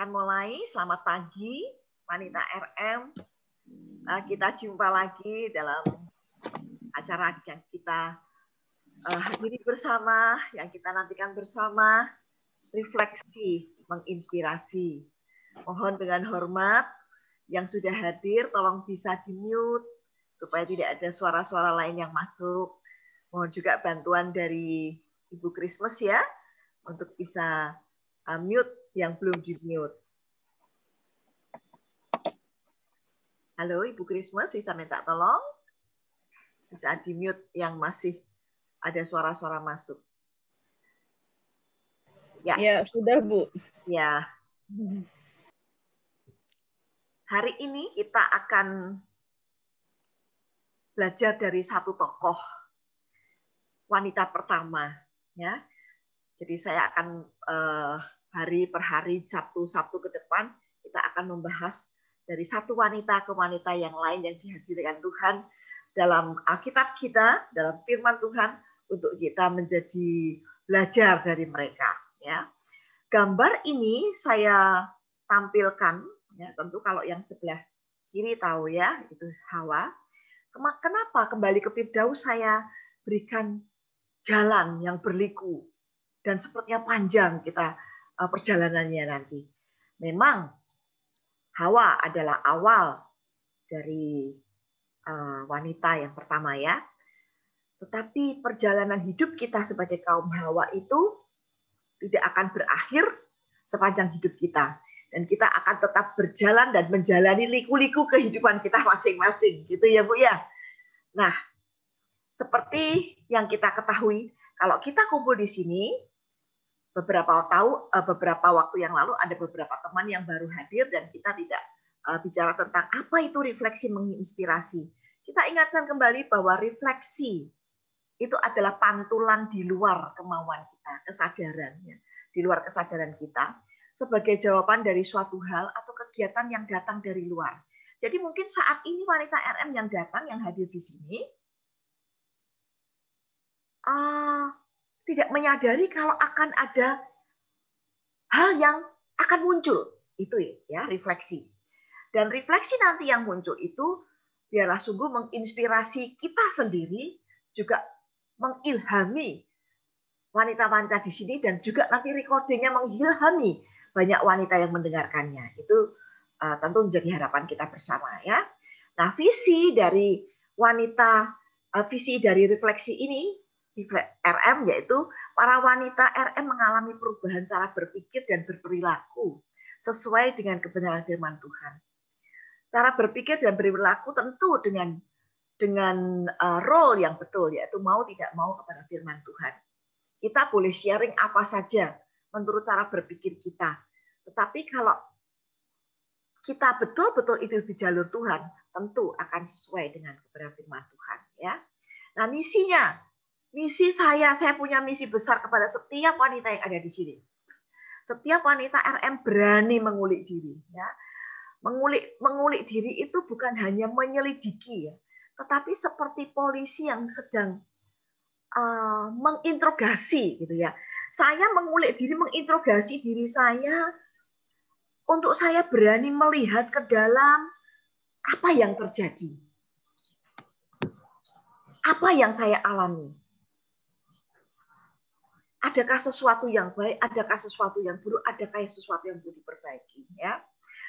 akan mulai. Selamat pagi, wanita RM. Kita jumpa lagi dalam acara yang kita hadiri bersama, yang kita nantikan bersama, refleksi menginspirasi. Mohon dengan hormat yang sudah hadir, tolong bisa di-mute supaya tidak ada suara-suara lain yang masuk. Mohon juga bantuan dari Ibu Christmas ya, untuk bisa mute yang belum di-mute. Halo Ibu Christmas, bisa minta tolong? Bisa di-mute yang masih ada suara-suara masuk. Ya. Ya, sudah Bu. Ya. Hari ini kita akan belajar dari satu tokoh wanita pertama, ya. Jadi saya akan hari per hari, Sabtu ke depan, kita akan membahas dari satu wanita ke wanita yang lain yang dihadirkan Tuhan dalam Alkitab kita, dalam firman Tuhan, untuk kita menjadi belajar dari mereka. Ya. Gambar ini saya tampilkan, ya, tentu kalau yang sebelah kiri tahu ya, itu Hawa. Kenapa kembali ke Firdaus saya berikan jalan yang berliku, dan sepertinya panjang kita perjalanannya nanti. Memang Hawa adalah awal dari wanita yang pertama ya. Tetapi perjalanan hidup kita sebagai kaum Hawa itu tidak akan berakhir sepanjang hidup kita. Dan kita akan tetap berjalan dan menjalani liku-liku kehidupan kita masing-masing. Gitu ya Bu ya. Nah, seperti yang kita ketahui, kalau kita kumpul di sini, beberapa waktu yang lalu ada beberapa teman yang baru hadir dan kita tidak bicara tentang apa itu refleksi menginspirasi. Kita ingatkan kembali bahwa refleksi itu adalah pantulan di luar kemauan kita, kesadarannya, di luar kesadaran kita sebagai jawaban dari suatu hal atau kegiatan yang datang dari luar. Jadi mungkin saat ini wanita RM yang datang, yang hadir di sini, tidak menyadari kalau akan ada hal yang akan muncul. Itu ya, refleksi. Dan refleksi nanti yang muncul itu biarlah sungguh menginspirasi kita sendiri, juga mengilhami wanita-wanita di sini, dan juga nanti recordingnya mengilhami banyak wanita yang mendengarkannya. Itu tentu menjadi harapan kita bersama ya. Nah, visi dari refleksi ini, RM, yaitu para wanita RM mengalami perubahan cara berpikir dan berperilaku sesuai dengan kebenaran firman Tuhan. Cara berpikir dan berperilaku tentu dengan role yang betul, yaitu mau tidak mau kepada firman Tuhan. Kita boleh sharing apa saja menurut cara berpikir kita. Tetapi kalau kita betul-betul itu di jalur Tuhan, tentu akan sesuai dengan kebenaran firman Tuhan. Ya. Nah, misi saya punya misi besar kepada setiap wanita yang ada di sini. Setiap wanita RM berani mengulik diri. Ya. Mengulik diri itu bukan hanya menyelidiki, ya, tetapi seperti polisi yang sedang menginterogasi, gitu ya. Saya mengulik diri, menginterogasi diri saya untuk saya berani melihat ke dalam apa yang terjadi, apa yang saya alami. Adakah sesuatu yang baik, adakah sesuatu yang buruk, adakah sesuatu yang perlu diperbaiki, ya.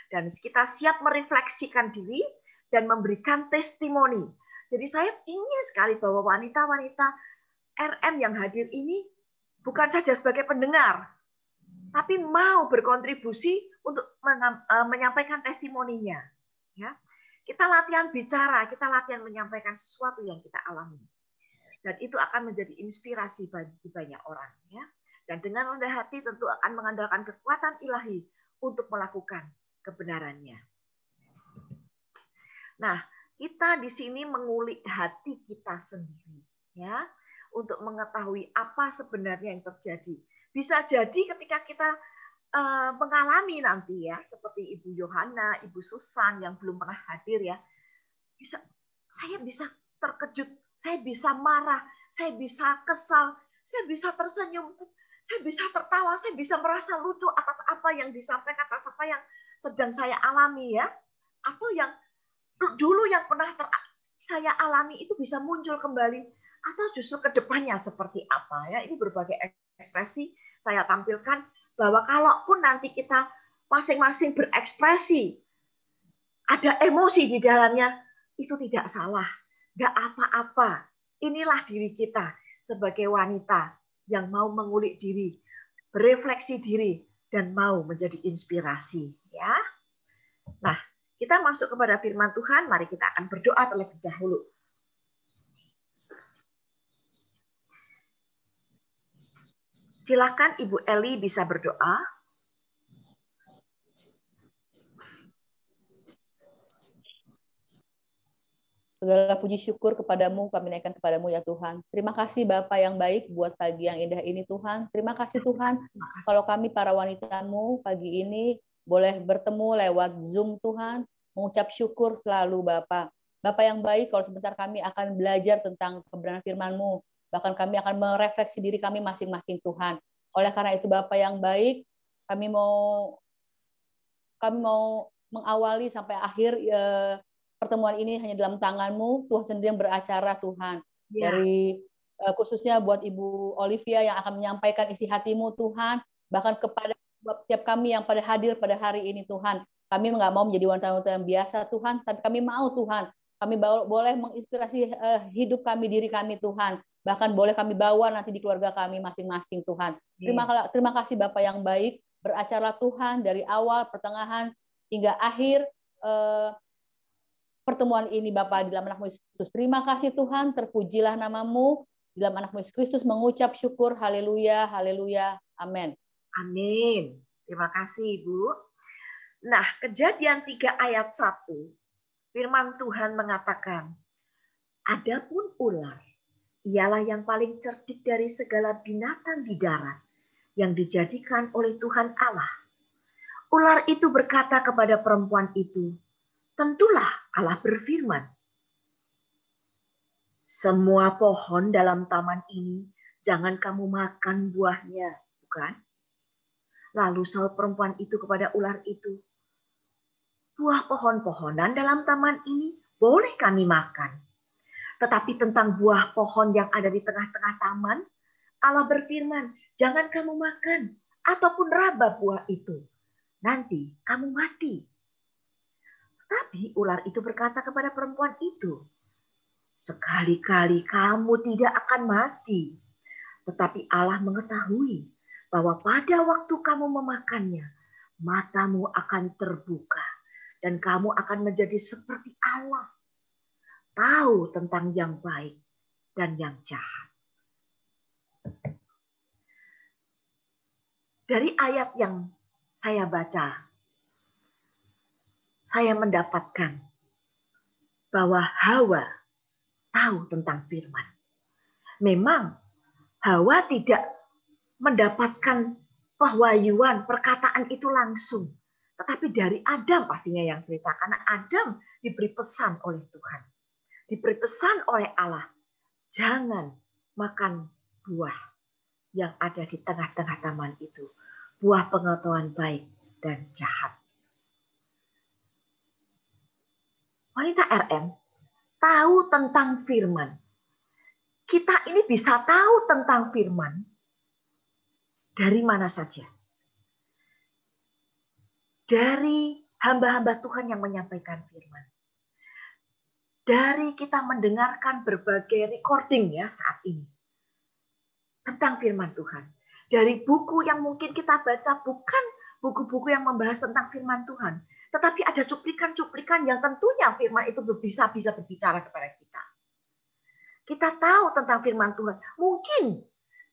Dan kita siap merefleksikan diri dan memberikan testimoni. Jadi saya ingin sekali bahwa wanita-wanita RM yang hadir ini bukan saja sebagai pendengar, tapi mau berkontribusi untuk menyampaikan testimoninya. Ya. Kita latihan bicara, kita latihan menyampaikan sesuatu yang kita alami. Dan itu akan menjadi inspirasi bagi banyak orang. Ya. Dan dengan rendah hati tentu akan mengandalkan kekuatan ilahi untuk melakukan kebenarannya. Nah, kita di sini mengulik hati kita sendiri, ya, untuk mengetahui apa sebenarnya yang terjadi. Bisa jadi ketika kita mengalami nanti ya, seperti Ibu Yohana, Ibu Susan yang belum pernah hadir ya, saya bisa terkejut, saya bisa marah, saya bisa kesal, saya bisa tersenyum, Saya bisa tertawa, saya bisa merasa lucu atas apa yang disampaikan, atas apa yang sedang saya alami ya. Atau yang dulu yang pernah saya alami itu bisa muncul kembali. Atau justru ke depannya seperti apa ya. Ini berbagai ekspresi saya tampilkan bahwa kalaupun nanti kita masing-masing berekspresi, ada emosi di dalamnya, itu tidak salah. Nggak apa-apa. Inilah diri kita sebagai wanita yang mau mengulik diri, berefleksi diri, dan mau menjadi inspirasi. Ya. Nah, kita masuk kepada firman Tuhan. Mari kita akan berdoa terlebih dahulu. Silakan Ibu Eli bisa berdoa. Segala puji syukur kepadamu, kami naikkan kepadamu ya Tuhan. Terima kasih Bapa yang baik buat pagi yang indah ini Tuhan. Terima kasih Tuhan, kalau kami para wanitamu pagi ini boleh bertemu lewat Zoom Tuhan, mengucap syukur selalu Bapa. Bapa yang baik, kalau sebentar kami akan belajar tentang kebenaran firman-Mu. Bahkan kami akan merefleksi diri kami masing-masing Tuhan. Oleh karena itu Bapa yang baik, kami mau mengawali sampai akhir pertemuan ini hanya dalam tangan-Mu, Tuhan sendiri yang beracara Tuhan. Ya. Dari khususnya buat Ibu Olivia yang akan menyampaikan isi hati-Mu Tuhan, bahkan kepada setiap kami yang pada hadir pada hari ini Tuhan. Kami nggak mau menjadi wanita-wanita yang biasa Tuhan, tapi kami mau Tuhan, kami boleh menginspirasi hidup kami, diri kami Tuhan. Bahkan boleh kami bawa nanti di keluarga kami masing-masing Tuhan. Terima kasih Bapak yang baik, beracara Tuhan dari awal, pertengahan, hingga akhir pertemuan ini Bapak, di dalam anak-Mu Yesus Kristus. Terima kasih Tuhan, terpujilah nama-Mu. Di dalam anak-Mu Yesus Kristus mengucap syukur, haleluya, haleluya, amin. Amin. Terima kasih Ibu. Nah, Kejadian 3 ayat 1, firman Tuhan mengatakan, adapun ular, ialah yang paling cerdik dari segala binatang di darat, yang dijadikan oleh Tuhan Allah. Ular itu berkata kepada perempuan itu, tentulah Allah berfirman, semua pohon dalam taman ini jangan kamu makan buahnya, bukan? Lalu sahut perempuan itu kepada ular itu, buah pohon-pohonan dalam taman ini boleh kami makan. Tetapi tentang buah pohon yang ada di tengah-tengah taman, Allah berfirman, jangan kamu makan ataupun raba buah itu. Nanti kamu mati. Tapi ular itu berkata kepada perempuan itu, sekali-kali kamu tidak akan mati. Tetapi Allah mengetahui bahwa pada waktu kamu memakannya, matamu akan terbuka dan kamu akan menjadi seperti Allah, tahu tentang yang baik dan yang jahat. Dari ayat yang saya baca, saya mendapatkan bahwa Hawa tahu tentang firman. Memang Hawa tidak mendapatkan pewahyuan, perkataan itu langsung. Tetapi dari Adam pastinya yang cerita. Karena Adam diberi pesan oleh Tuhan. Diberi pesan oleh Allah. Jangan makan buah yang ada di tengah-tengah taman itu. Buah pengetahuan baik dan jahat. Wanita RM tahu tentang firman. Kita ini bisa tahu tentang firman dari mana saja. Dari hamba-hamba Tuhan yang menyampaikan firman. Dari kita mendengarkan berbagai recording ya saat ini. Tentang firman Tuhan. Dari buku yang mungkin kita baca bukan buku-buku yang membahas tentang firman Tuhan. Tetapi ada cuplikan-cuplikan yang tentunya firman itu bisa berbicara kepada kita. Kita tahu tentang firman Tuhan. Mungkin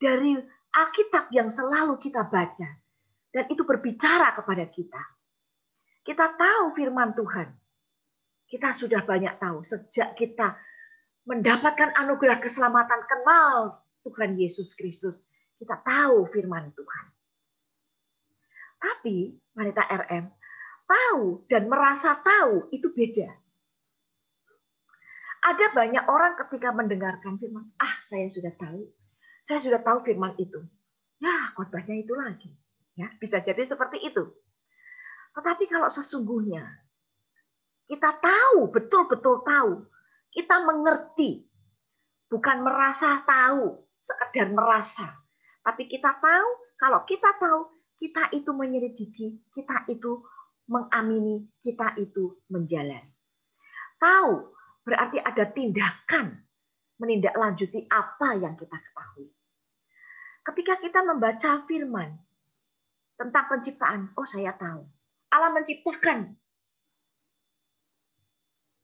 dari Alkitab yang selalu kita baca. Dan itu berbicara kepada kita. Kita tahu firman Tuhan. Kita sudah banyak tahu. Sejak kita mendapatkan anugerah keselamatan, kenal Tuhan Yesus Kristus. Kita tahu firman Tuhan. Tapi wanita RM tahu dan merasa tahu itu beda. Ada banyak orang ketika mendengarkan firman, saya sudah tahu. Saya sudah tahu firman itu. Ya, khotbahnya itu lagi. Ya, bisa jadi seperti itu. Tetapi kalau sesungguhnya kita tahu, betul-betul tahu, kita mengerti, bukan merasa tahu, sekedar merasa. Tapi kita tahu, kalau kita tahu, kita itu menyelidiki, kita itu mengamini, kita itu menjalani. Tahu berarti ada tindakan menindaklanjuti apa yang kita ketahui. Ketika kita membaca firman tentang penciptaan, oh saya tahu. Allah menciptakan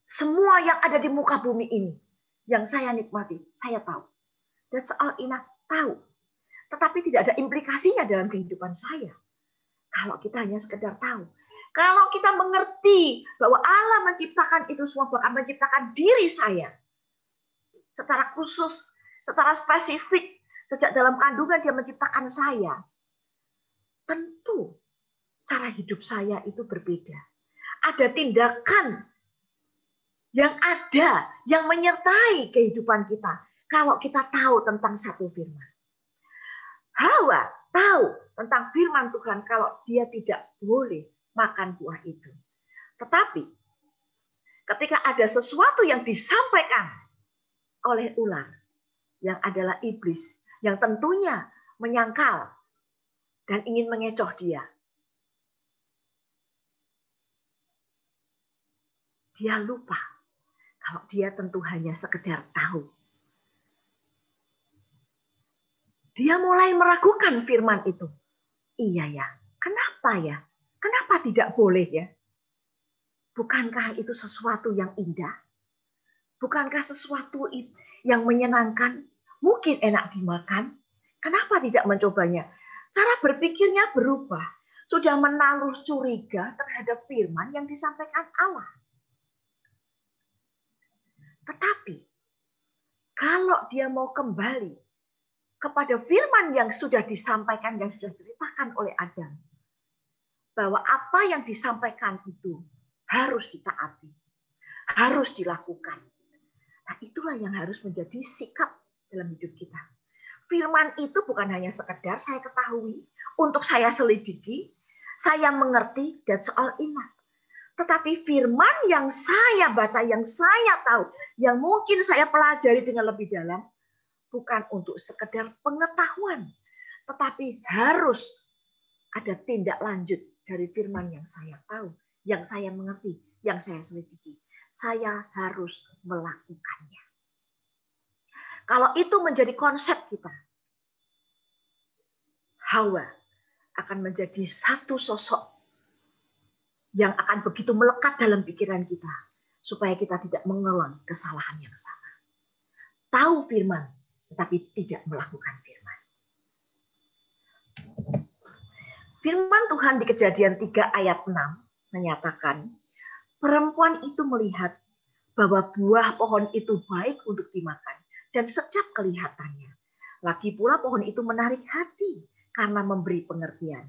semua yang ada di muka bumi ini. Yang saya nikmati, saya tahu. That's all enough, tahu. Tetapi tidak ada implikasinya dalam kehidupan saya. Kalau kita hanya sekedar tahu. Kalau kita mengerti bahwa Allah menciptakan itu semua, bahkan menciptakan diri saya. Secara khusus, secara spesifik, sejak dalam kandungan dia menciptakan saya. Tentu cara hidup saya itu berbeda. Ada tindakan yang ada, yang menyertai kehidupan kita. Kalau kita tahu tentang satu firman. Hawa tahu tentang firman Tuhan kalau dia tidak boleh makan buah itu. Tetapi ketika ada sesuatu yang disampaikan oleh ular, yang adalah iblis, yang tentunya menyangkal dan ingin mengecoh dia. Dia lupa kalau dia tentu hanya sekedar tahu. Dia mulai meragukan firman itu. Iya ya, kenapa ya? Kenapa tidak boleh ya? Bukankah itu sesuatu yang indah? Bukankah sesuatu yang menyenangkan? Mungkin enak dimakan. Kenapa tidak mencobanya? Cara berpikirnya berubah. Sudah menaruh curiga terhadap firman yang disampaikan Allah. Tetapi, kalau dia mau kembali kepada firman yang sudah disampaikan, yang sudah diceritakan oleh Adam, bahwa apa yang disampaikan itu harus ditaati, harus dilakukan. Nah, itulah yang harus menjadi sikap dalam hidup kita. Firman itu bukan hanya sekedar saya ketahui, untuk saya selidiki, saya mengerti, that's all enough. Tetapi firman yang saya baca, yang saya tahu, yang mungkin saya pelajari dengan lebih dalam, bukan untuk sekedar pengetahuan, tetapi harus ada tindak lanjut dari firman yang saya tahu, yang saya mengerti, yang saya selidiki. Saya harus melakukannya. Kalau itu menjadi konsep kita, Hawa akan menjadi satu sosok yang akan begitu melekat dalam pikiran kita, supaya kita tidak mengulang kesalahan yang sama. Tahu firman, tetapi tidak melakukan firman. Firman Tuhan di Kejadian 3 ayat 6 menyatakan, perempuan itu melihat bahwa buah pohon itu baik untuk dimakan dan sedap kelihatannya. Lagi pula pohon itu menarik hati karena memberi pengertian.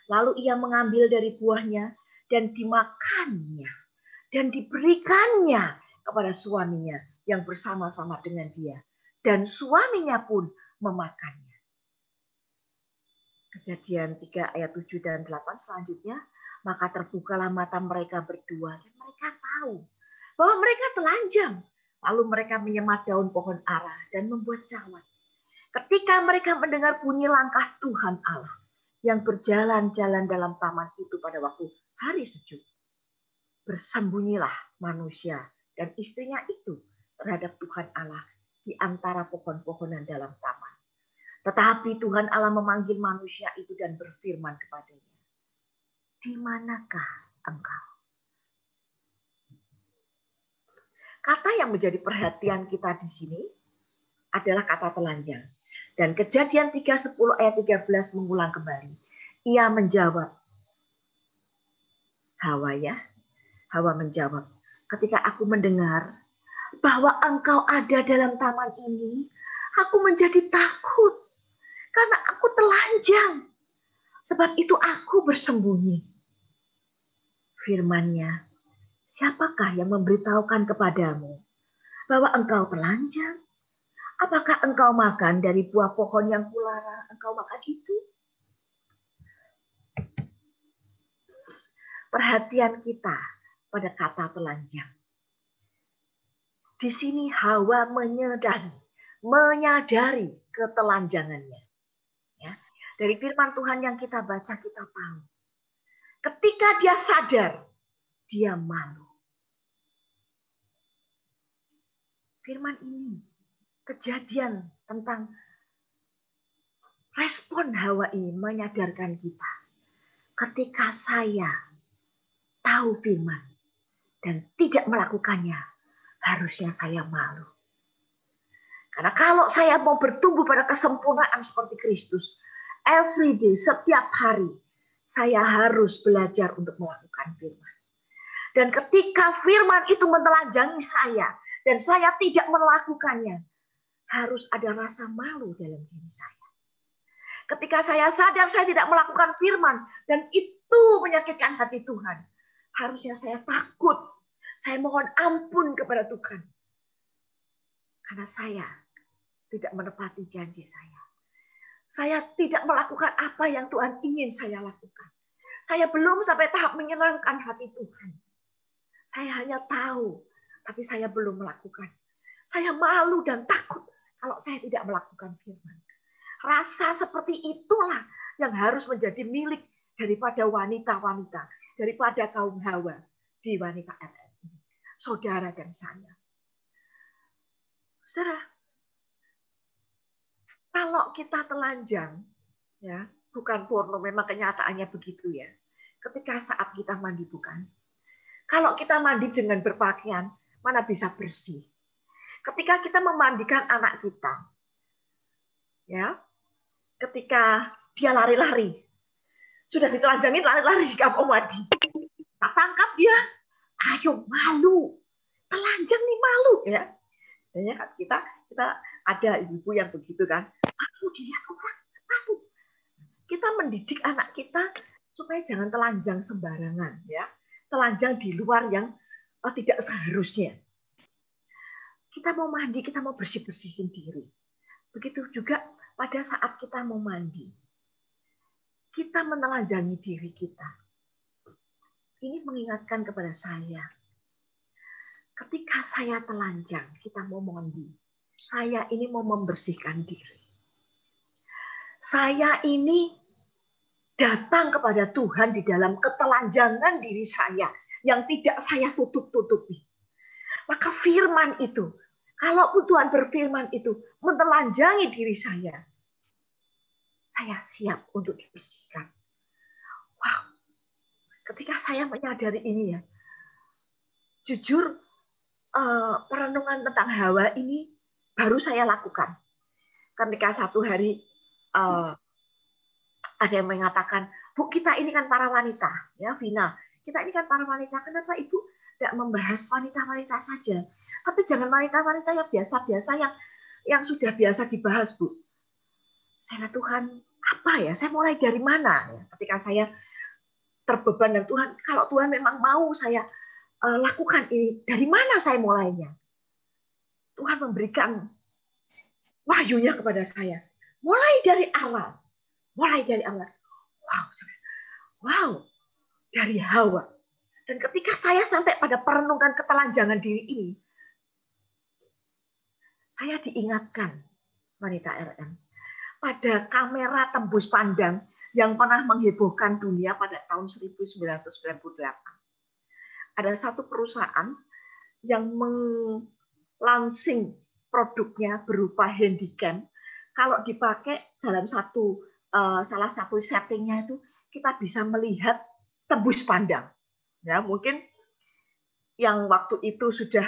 Lalu ia mengambil dari buahnya dan dimakannya dan diberikannya kepada suaminya yang bersama-sama dengan dia. Dan suaminya pun memakannya. Kejadian 3 ayat 7 dan 8 selanjutnya, maka terbukalah mata mereka berdua dan mereka tahu bahwa mereka telanjang. Lalu mereka menyemat daun pohon ara dan membuat cawan. Ketika mereka mendengar bunyi langkah Tuhan Allah yang berjalan-jalan dalam taman itu pada waktu hari sejuk, bersembunyilah manusia dan istrinya itu terhadap Tuhan Allah di antara pohon-pohonan dalam taman. Tetapi Tuhan Allah memanggil manusia itu dan berfirman kepadanya, di manakah engkau? Kata yang menjadi perhatian kita di sini adalah kata telanjang. Dan Kejadian 3:10 ayat 13 mengulang kembali. Ia menjawab, Hawa ya, Hawa menjawab, ketika aku mendengar bahwa engkau ada dalam taman ini, aku menjadi takut karena aku telanjang. Sebab itu aku bersembunyi. Firman-Nya, siapakah yang memberitahukan kepadamu bahwa engkau telanjang? Apakah engkau makan dari buah pohon yang kularang engkau makan itu? Perhatian kita pada kata telanjang. Di sini Hawa menyadari ketelanjangannya. Ya. Dari firman Tuhan yang kita baca, kita tahu. Ketika dia sadar, dia malu. Firman ini kejadian tentang respon Hawa ini menyadarkan kita. Ketika saya tahu firman dan tidak melakukannya, harusnya saya malu. Karena kalau saya mau bertumbuh pada kesempurnaan seperti Kristus, every day, setiap hari, saya harus belajar untuk melakukan firman. Dan ketika firman itu menelanjangi saya, dan saya tidak melakukannya, harus ada rasa malu dalam diri saya. Ketika saya sadar saya tidak melakukan firman, dan itu menyakitkan hati Tuhan, harusnya saya takut. Saya mohon ampun kepada Tuhan. Karena saya tidak menepati janji saya. Saya tidak melakukan apa yang Tuhan ingin saya lakukan. Saya belum sampai tahap menyenangkan hati Tuhan. Saya hanya tahu, tapi saya belum melakukan. Saya malu dan takut kalau saya tidak melakukan firman. Rasa seperti itulah yang harus menjadi milik daripada wanita-wanita, daripada kaum Hawa di wanita RS. Saudara dan saya. Saudara, kalau kita telanjang, ya, bukan porno, memang kenyataannya begitu ya. Ketika saat kita mandi bukan. Kalau kita mandi dengan berpakaian, mana bisa bersih. Ketika kita memandikan anak kita, ya, ketika dia lari-lari, sudah ditelanjangin lari-lari di kamar mandi, tak tangkap dia, ayo malu, telanjang nih malu ya. Dan ya kita ada ibu-ibu yang begitu kan, malu dilihat orang, malu. Kita mendidik anak kita supaya jangan telanjang sembarangan ya, telanjang di luar yang tidak seharusnya. Kita mau mandi, kita mau bersih-bersihin diri. Begitu juga pada saat kita mau mandi. Kita menelanjangi diri kita. Ini mengingatkan kepada saya. Ketika saya telanjang, kita mau mandi. Saya ini mau membersihkan diri. Saya ini datang kepada Tuhan di dalam ketelanjangan diri saya yang tidak saya tutup-tutupi. Maka firman itu, kalaupun Tuhan berfirman itu menelanjangi diri saya siap untuk dibersihkan. Wow, ketika saya menyadari ini ya, jujur perenungan tentang Hawa ini baru saya lakukan. Ketika satu hari ada yang mengatakan, Bu, kita ini kan para wanita, ya Vina, kita ini kan para wanita, kenapa Ibu tidak membahas wanita-wanita saja? Tapi jangan wanita-wanita yang biasa-biasa yang sudah biasa dibahas, Bu. Saya Tuhan, apa ya? Saya mulai dari mana? Ketika saya terbeban dan Tuhan, kalau Tuhan memang mau saya lakukan ini, dari mana saya mulainya? Tuhan memberikan wahyunya kepada saya. Mulai dari awal. Wow, dari Hawa. Dan ketika saya sampai pada perenungan ketelanjangan diri ini, saya diingatkan, wanita RM, pada kamera tembus pandang yang pernah menghebohkan dunia pada tahun 1998. Ada satu perusahaan yang melaunching produknya berupa handycam. Kalau dipakai dalam salah satu settingnya itu kita bisa melihat tembus pandang. Ya, mungkin yang waktu itu sudah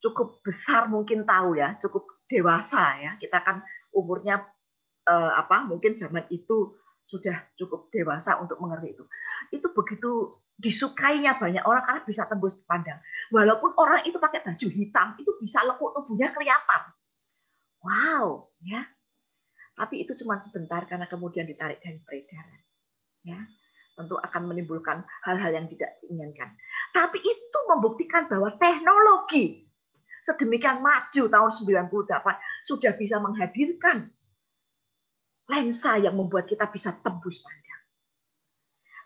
cukup besar mungkin tahu ya, cukup dewasa ya. Kita kan umurnya mungkin zaman itu sudah cukup dewasa untuk mengerti itu. Itu begitu disukainya banyak orang karena bisa tembus pandang. Walaupun orang itu pakai baju hitam, itu bisa lekuk tubuhnya kelihatan. Wow, ya. Tapi itu cuma sebentar karena kemudian ditarik dari peredaran. Ya, tentu akan menimbulkan hal-hal yang tidak diinginkan. Tapi itu membuktikan bahwa teknologi sedemikian maju tahun 98 sudah bisa menghadirkan lensa yang membuat kita bisa tembus pandang.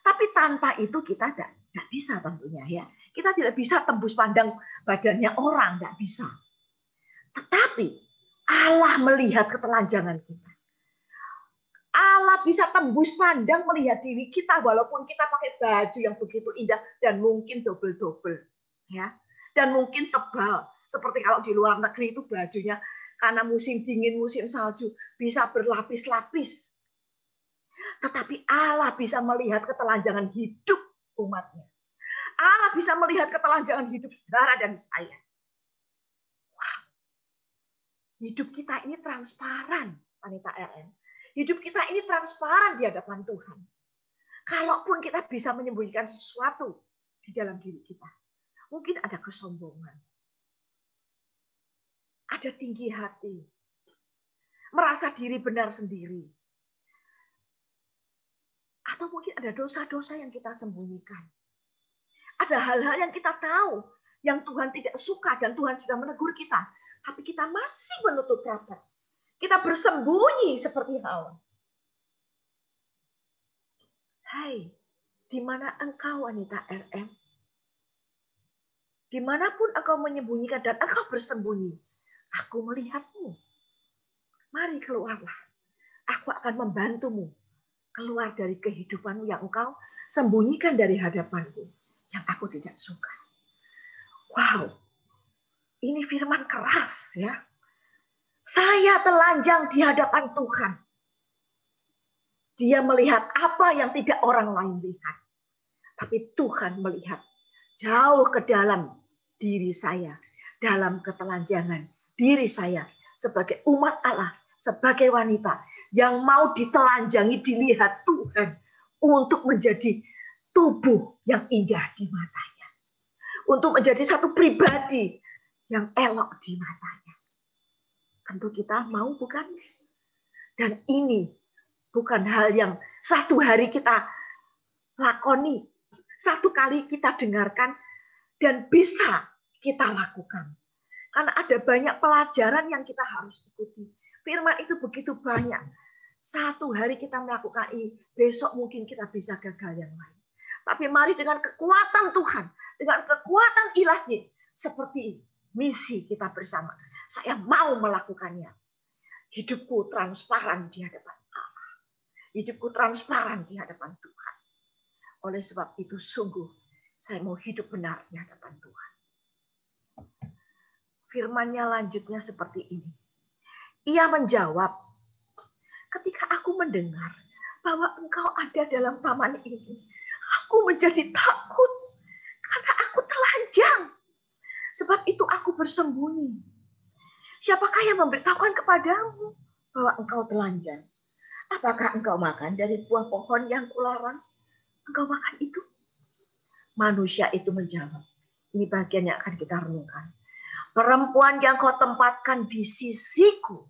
Tapi tanpa itu kita tidak bisa tentunya ya. Kita tidak bisa tembus pandang badannya orang, tidak bisa. Tetapi Allah melihat ketelanjangan kita. Allah bisa tembus pandang melihat diri kita walaupun kita pakai baju yang begitu indah dan mungkin double-double, ya, dan mungkin tebal. Seperti kalau di luar negeri itu bajunya karena musim dingin, musim salju bisa berlapis-lapis. Tetapi Allah bisa melihat ketelanjangan hidup umatnya. Allah bisa melihat ketelanjangan hidup saudara dan saya. Wow. Hidup kita ini transparan, wanita LN. Hidup kita ini transparan di hadapan Tuhan. Kalaupun kita bisa menyembunyikan sesuatu di dalam diri kita. Mungkin ada kesombongan. Ada tinggi hati. Merasa diri benar sendiri. Atau mungkin ada dosa-dosa yang kita sembunyikan. Ada hal-hal yang kita tahu yang Tuhan tidak suka dan Tuhan sudah menegur kita. Tapi kita masih menutup rapat. Kita bersembunyi seperti Hawa. Hai, di mana engkau wanita RM? Dimanapun engkau menyembunyikan dan engkau bersembunyi, aku melihatmu. Mari keluarlah. Aku akan membantumu keluar dari kehidupanmu yang engkau sembunyikan dari hadapanku, yang aku tidak suka. Wow, ini firman keras ya. Saya telanjang di hadapan Tuhan. Dia melihat apa yang tidak orang lain lihat. Tapi Tuhan melihat jauh ke dalam diri saya. Dalam ketelanjangan diri saya. Sebagai umat Allah. Sebagai wanita. Yang mau ditelanjangi dilihat Tuhan. Untuk menjadi tubuh yang indah di matanya. Untuk menjadi satu pribadi yang elok di matanya. Tentu kita mau bukan? Dan ini bukan hal yang satu hari kita lakoni. Satu kali kita dengarkan dan bisa kita lakukan. Karena ada banyak pelajaran yang kita harus ikuti. Firman itu begitu banyak. Satu hari kita melakukan ini, besok mungkin kita bisa gagal yang lain. Tapi mari dengan kekuatan Tuhan, dengan kekuatan ilahi, seperti misi kita bersama. Saya mau melakukannya. Hidupku transparan di hadapan Allah. Hidupku transparan di hadapan Tuhan. Oleh sebab itu sungguh saya mau hidup benar di hadapan Tuhan. Firman-Nya lanjutnya seperti ini. Ia menjawab, ketika aku mendengar bahwa engkau ada dalam taman ini, aku menjadi takut karena aku telanjang. Sebab itu aku bersembunyi. Siapakah yang memberitahukan kepadamu bahwa engkau telanjang? Apakah engkau makan dari buah pohon yang kularang? Engkau makan itu? Manusia itu menjawab. Ini bagian yang akan kita renungkan. Perempuan yang kau tempatkan di sisiku,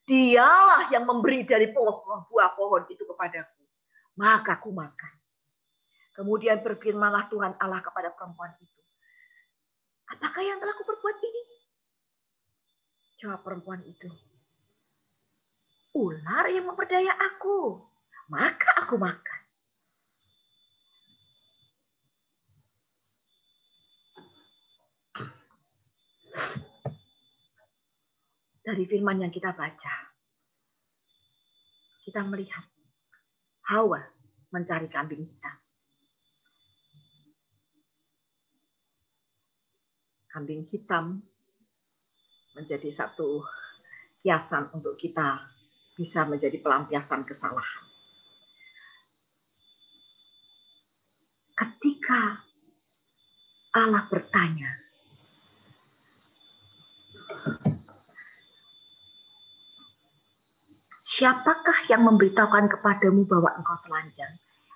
dialah yang memberi dari buah pohon itu kepadaku. Maka aku makan. Kemudian berfirmanlah Tuhan Allah kepada perempuan itu. Apakah yang telah kuperbuat ini? Jawab perempuan itu. Ular yang memperdaya aku. Maka aku makan. Dari firman yang kita baca, kita melihat Hawa mencari kambing hitam. Kambing hitam menjadi satu kiasan untuk kita bisa menjadi pelampiasan kesalahan. Ketika Allah bertanya, siapakah yang memberitahukan kepadamu bahwa engkau telanjang?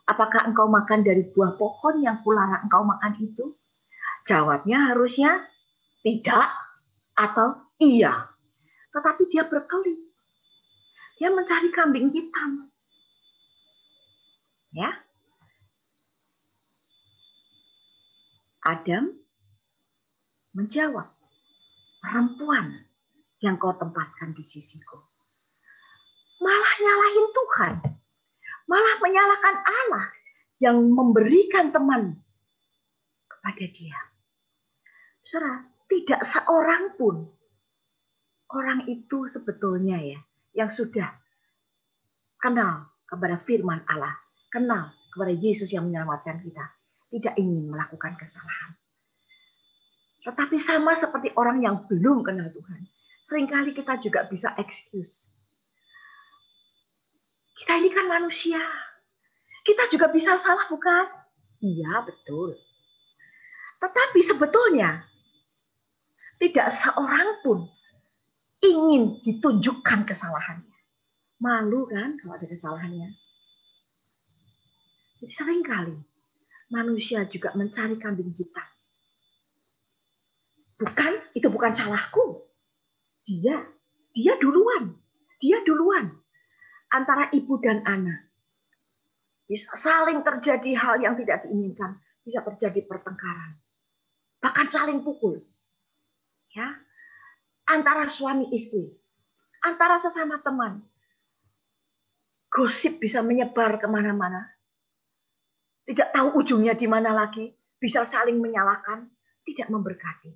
Apakah engkau makan dari buah pohon yang kularang engkau makan itu? Jawabnya harusnya tidak atau iya. Tetapi dia berkelit. Dia mencari kambing hitam. Ya. Adam menjawab, perempuan yang kau tempatkan di sisiku. Malah nyalahin Tuhan. Malah menyalahkan Allah yang memberikan teman kepada dia. Saudara, tidak seorang pun orang itu sebetulnya ya yang sudah kenal kepada firman Allah, kenal kepada Yesus yang menyelamatkan kita, tidak ingin melakukan kesalahan. Tetapi sama seperti orang yang belum kenal Tuhan, seringkali kita juga bisa excuse. Kita ini kan manusia. Kita juga bisa salah, bukan? Iya, betul. Tetapi sebetulnya tidak seorang pun ingin ditunjukkan kesalahannya. Malu kan kalau ada kesalahannya. Jadi seringkali manusia juga mencari kambing hitam. Itu bukan salahku. Dia duluan. Dia duluan. Antara ibu dan anak. Bisa saling terjadi hal yang tidak diinginkan. Bisa terjadi pertengkaran. Bahkan saling pukul. Ya, antara suami istri. Antara sesama teman. Gosip bisa menyebar kemana-mana. Tidak tahu ujungnya di mana lagi. Bisa saling menyalahkan. Tidak memberkati.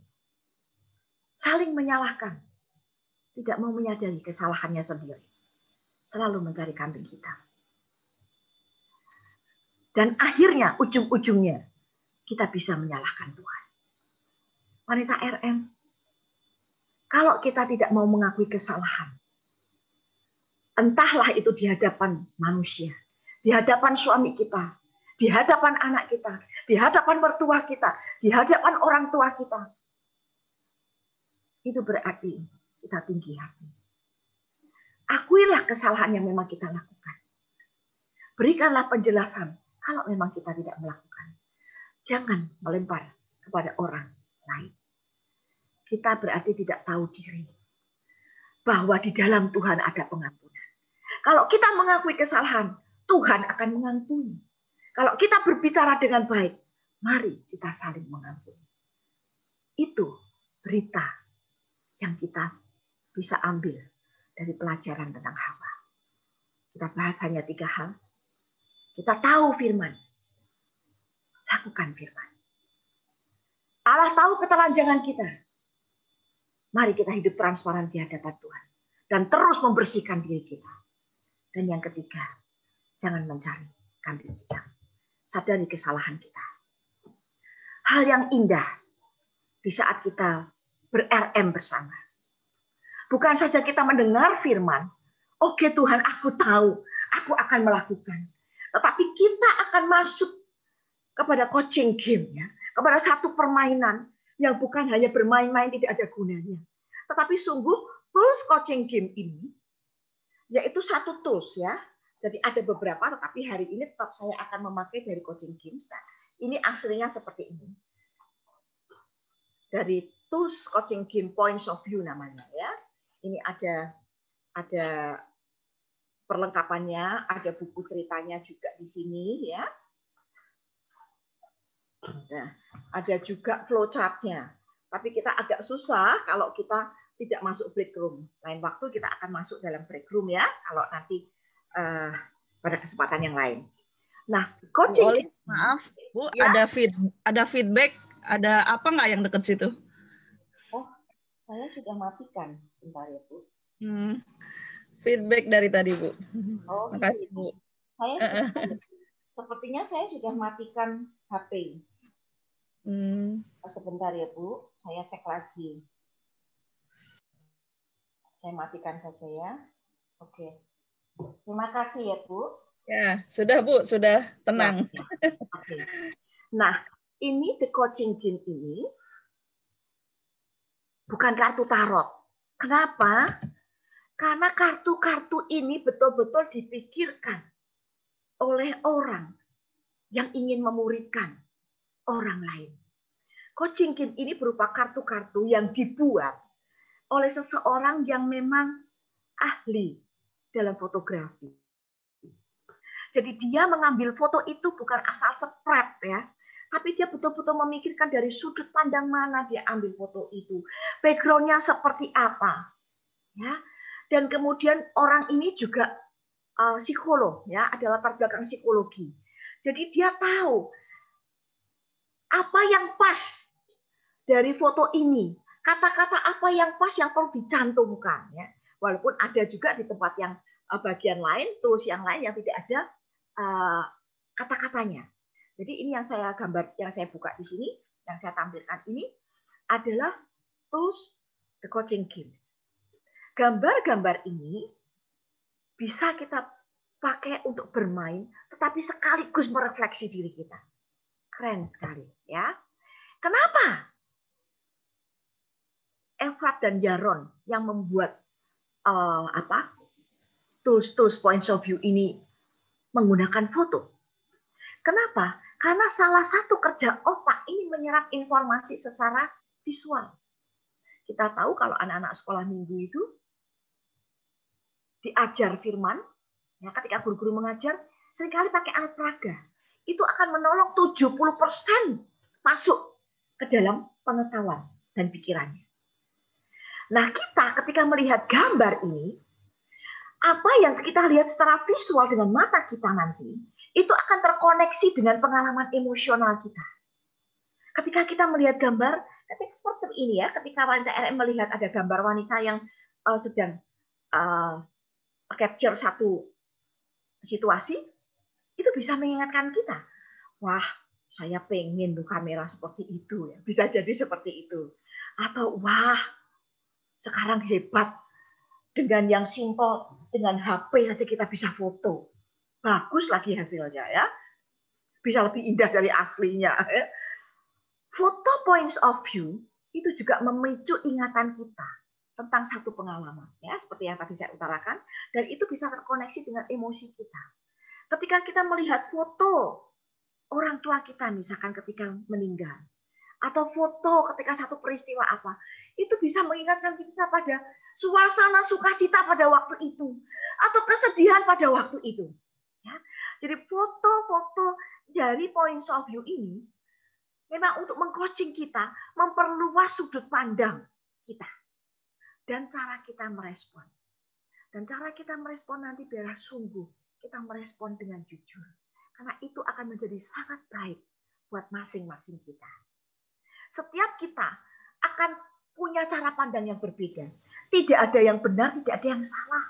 Saling menyalahkan. Tidak mau menyadari kesalahannya sendiri. Selalu mencari kambing hitam. Dan akhirnya, ujung-ujungnya, kita bisa menyalahkan Tuhan. Wanita RM, kalau kita tidak mau mengakui kesalahan, entahlah itu di hadapan manusia, di hadapan suami kita, di hadapan anak kita, di hadapan mertua kita, di hadapan orang tua kita, itu berarti kita tinggi hati. Akuilah kesalahan yang memang kita lakukan. Berikanlah penjelasan kalau memang kita tidak melakukan. Jangan melempar kepada orang lain. Kita berarti tidak tahu diri. Bahwa di dalam Tuhan ada pengampunan. Kalau kita mengakui kesalahan, Tuhan akan mengampuni. Kalau kita berbicara dengan baik, mari kita saling mengampuni. Itu berita yang kita bisa ambil dari pelajaran tentang Hawa. Kita bahas hanya 3 hal. Kita tahu firman. Lakukan firman. Allah tahu ketelanjangan kita. Mari kita hidup transparan di hadapan Tuhan. Dan terus membersihkan diri kita. Dan yang ketiga, jangan mencari kambing hitam. Sadari kesalahan kita. Hal yang indah di saat kita ber-RM bersama. Bukan saja kita mendengar firman, oke Tuhan, aku tahu, aku akan melakukan. Tetapi kita akan masuk kepada coaching game, ya, kepada satu permainan yang bukan hanya bermain-main tidak ada gunanya. Tetapi sungguh tools coaching game ini, yaitu satu tools ya. Jadi ada beberapa, tetapi hari ini tetap saya akan memakai dari coaching games. Nah, ini aslinya seperti ini. Dari tools coaching game points of view namanya ya. Ini ada perlengkapannya, ada buku ceritanya juga di sini ya. Nah, ada juga flowchart-nya. Tapi kita agak susah kalau kita tidak masuk break room. Lain waktu kita akan masuk dalam break room ya, kalau nanti pada kesempatan yang lain. Nah, coaching. Maaf, Bu, ya. ada feedback, ada apa nggak yang dekat situ? Oh, saya sudah matikan. Sebentar ya, Bu. Feedback dari tadi, Bu. Oh, makasih, Bu. Sepertinya saya sudah matikan HP. Sebentar ya, Bu. Saya cek lagi. Saya matikan saja ya. Oke. Terima kasih ya, Bu. Ya, sudah, Bu. Sudah tenang. Ya. Oke. Nah, ini the coaching game ini bukan kartu tarot. Kenapa? Karena kartu-kartu ini betul-betul dipikirkan oleh orang yang ingin memuridkan orang lain. Coaching game ini berupa kartu-kartu yang dibuat oleh seseorang yang memang ahli dalam fotografi. Jadi dia mengambil foto itu bukan asal cepret ya, tapi dia betul-betul memikirkan dari sudut pandang mana dia ambil foto itu, background-nya seperti apa, ya. Dan kemudian orang ini juga psikolog, ya, ada latar belakang psikologi. Jadi dia tahu apa yang pas dari foto ini, kata-kata apa yang pas yang perlu dicantumkan, ya. Walaupun ada juga di tempat yang bagian lain, tools yang lain yang tidak ada kata-katanya. Jadi ini yang saya gambar, yang saya buka di sini, yang saya tampilkan ini adalah tools the coaching games. Gambar-gambar ini bisa kita pakai untuk bermain, tetapi sekaligus merefleksi diri kita. Keren sekali, ya. Kenapa Evert dan Yaron yang membuat tools points of view ini menggunakan foto? Kenapa? Karena salah satu kerja otak ini menyerap informasi secara visual. Kita tahu kalau anak-anak sekolah minggu itu diajar firman, ya, ketika guru-guru mengajar, seringkali pakai alat peraga. Itu akan menolong 70% masuk ke dalam pengetahuan dan pikirannya. Nah, kita ketika melihat gambar ini, apa yang kita lihat secara visual dengan mata kita nanti, itu akan terkoneksi dengan pengalaman emosional kita. Ketika kita melihat gambar, ketika seperti ini ya, ketika wanita RM melihat ada gambar wanita yang sedang capture satu situasi, itu bisa mengingatkan kita, wah, saya pengen tuh kamera seperti itu, ya. Bisa jadi seperti itu. Atau wah, sekarang hebat, dengan yang simpel, dengan HP saja kita bisa foto. Bagus lagi hasilnya, ya. Bisa lebih indah dari aslinya. Ya. Foto points of view itu juga memicu ingatan kita tentang satu pengalaman, ya, seperti yang tadi saya utarakan, dan itu bisa terkoneksi dengan emosi kita. Ketika kita melihat foto orang tua kita, misalkan ketika meninggal, atau foto ketika satu peristiwa apa, itu bisa mengingatkan kita pada suasana sukacita pada waktu itu, atau kesedihan pada waktu itu. Ya. Jadi foto-foto dari points of view ini memang untuk mengcoaching kita, memperluas sudut pandang kita, dan cara kita merespon. Dan cara kita merespon nanti biarlah sungguh kita merespon dengan jujur. Karena itu akan menjadi sangat baik buat masing-masing kita. Setiap kita akan punya cara pandang yang berbeda. Tidak ada yang benar, tidak ada yang salah.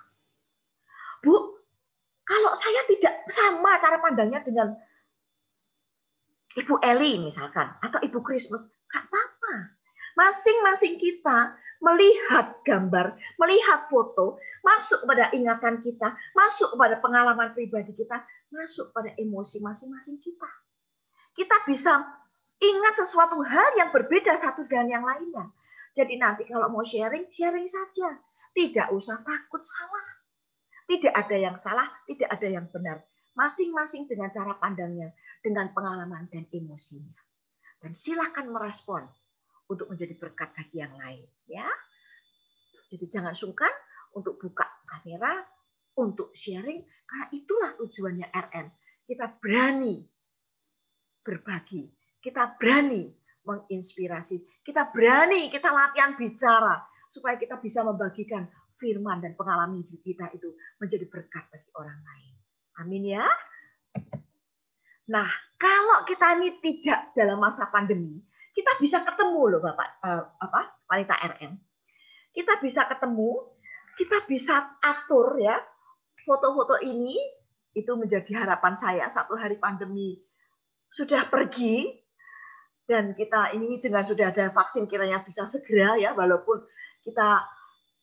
Bu, kalau saya tidak sama cara pandangnya dengan Ibu Eli misalkan, atau Ibu Christmas, nggak apa-apa. Masing-masing kita melihat gambar, melihat foto, masuk pada ingatan kita, masuk pada pengalaman pribadi kita, masuk pada emosi masing-masing kita. Kita bisa ingat sesuatu hal yang berbeda satu dengan yang lainnya. Jadi nanti kalau mau sharing, sharing saja. Tidak usah takut salah. Tidak ada yang salah, tidak ada yang benar. Masing-masing dengan cara pandangnya, dengan pengalaman dan emosinya. Dan silakan merespon untuk menjadi berkat bagi yang lain, ya. Jadi jangan sungkan untuk buka kamera, untuk sharing, karena itulah tujuannya RM. Kita berani berbagi, kita berani menginspirasi, kita berani, kita latihan bicara, supaya kita bisa membagikan firman dan pengalaman hidup kita itu menjadi berkat bagi orang lain. Amin ya. Nah, kalau kita ini tidak dalam masa pandemi, kita bisa ketemu loh Bapak wanita RM. Kita bisa ketemu, kita bisa atur ya foto-foto ini, itu menjadi harapan saya satu hari pandemi sudah pergi dan kita ini dengan sudah ada vaksin kiranya bisa segera ya, walaupun kita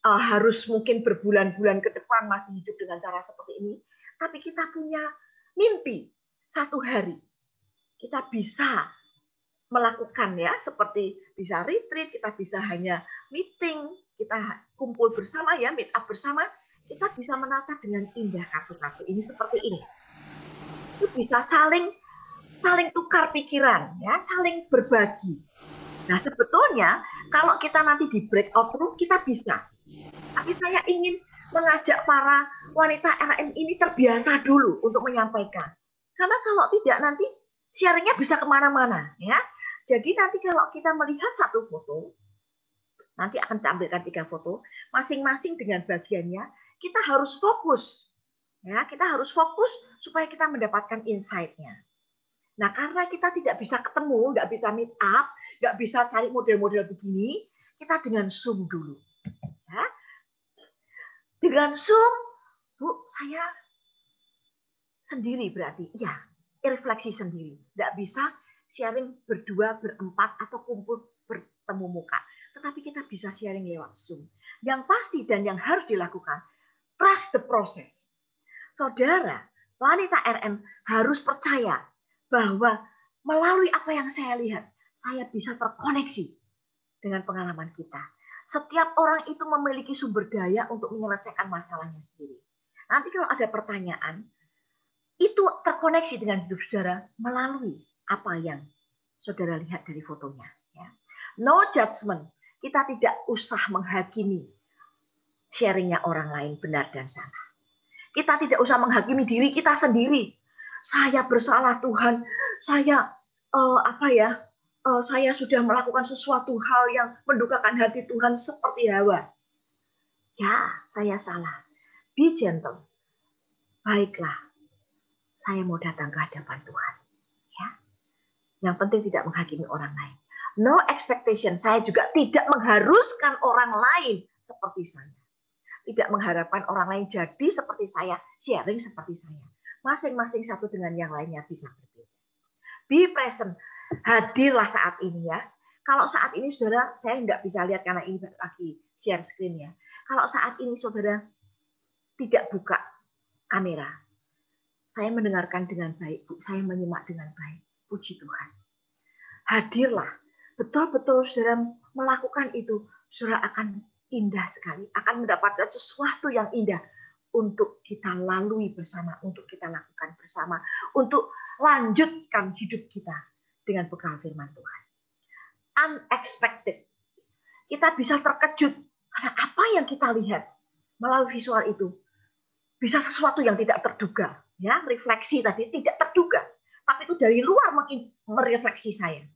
harus mungkin berbulan-bulan ke depan masih hidup dengan cara seperti ini, tapi kita punya mimpi satu hari kita bisa melakukan ya, seperti bisa retreat, kita bisa hanya meeting, kita kumpul bersama ya, meet up bersama, kita bisa menata dengan indah kartu-kartu ini seperti ini. Itu bisa saling tukar pikiran ya, saling berbagi. Nah, sebetulnya kalau kita nanti di breakout room kita bisa. Tapi saya ingin mengajak para wanita RM ini terbiasa dulu untuk menyampaikan. Karena kalau tidak nanti sharingnya bisa kemana-mana, ya. Jadi nanti kalau kita melihat satu foto, nanti akan tampilkan 3 foto, masing-masing dengan bagiannya, kita harus fokus. Ya, kita harus fokus supaya kita mendapatkan insight-nya. Nah, karena kita tidak bisa ketemu, nggak bisa meet up, nggak bisa cari model-model begini, kita dengan Zoom dulu. Ya. Dengan Zoom, Bu, saya sendiri berarti. Ya, refleksi sendiri. Nggak bisa sharing berdua, berempat, atau kumpul bertemu muka. Tetapi kita bisa sharing lewat Zoom. Yang pasti dan yang harus dilakukan, trust the process. Saudara, wanita RM harus percaya bahwa melalui apa yang saya lihat, saya bisa terkoneksi dengan pengalaman kita. Setiap orang itu memiliki sumber daya untuk menyelesaikan masalahnya sendiri. Nanti kalau ada pertanyaan, itu terkoneksi dengan hidup saudara melalui apa yang saudara lihat dari fotonya. Ya. No judgment. Kita tidak usah menghakimi sharingnya orang lain benar dan salah. Kita tidak usah menghakimi diri kita sendiri. Saya bersalah Tuhan. Saya saya sudah melakukan sesuatu hal yang mendukakan hati Tuhan seperti Hawa. Ya, saya salah. Be gentle. Baiklah. Saya mau datang ke hadapan Tuhan. Ya. Yang penting tidak menghakimi orang lain. No expectation. Saya juga tidak mengharuskan orang lain seperti saya. Tidak mengharapkan orang lain jadi seperti saya, sharing seperti saya. Masing-masing satu dengan yang lainnya bisa berbeda. Be present. Hadirlah saat ini ya. Kalau saat ini saudara, saya nggak bisa lihat karena ini lagi share screen ya. Kalau saat ini saudara tidak buka kamera, saya mendengarkan dengan baik, Bu. Saya menyimak dengan baik. Puji Tuhan. Hadirlah. Betul-betul saudara melakukan itu, saudara akan indah sekali. Akan mendapatkan sesuatu yang indah untuk kita lalui bersama, untuk kita lakukan bersama, untuk lanjutkan hidup kita dengan bekal firman Tuhan. Unexpected. Kita bisa terkejut karena apa yang kita lihat melalui visual itu. Bisa sesuatu yang tidak terduga. Ya, refleksi tadi tidak terduga, tapi itu dari luar mungkin merefleksi saya,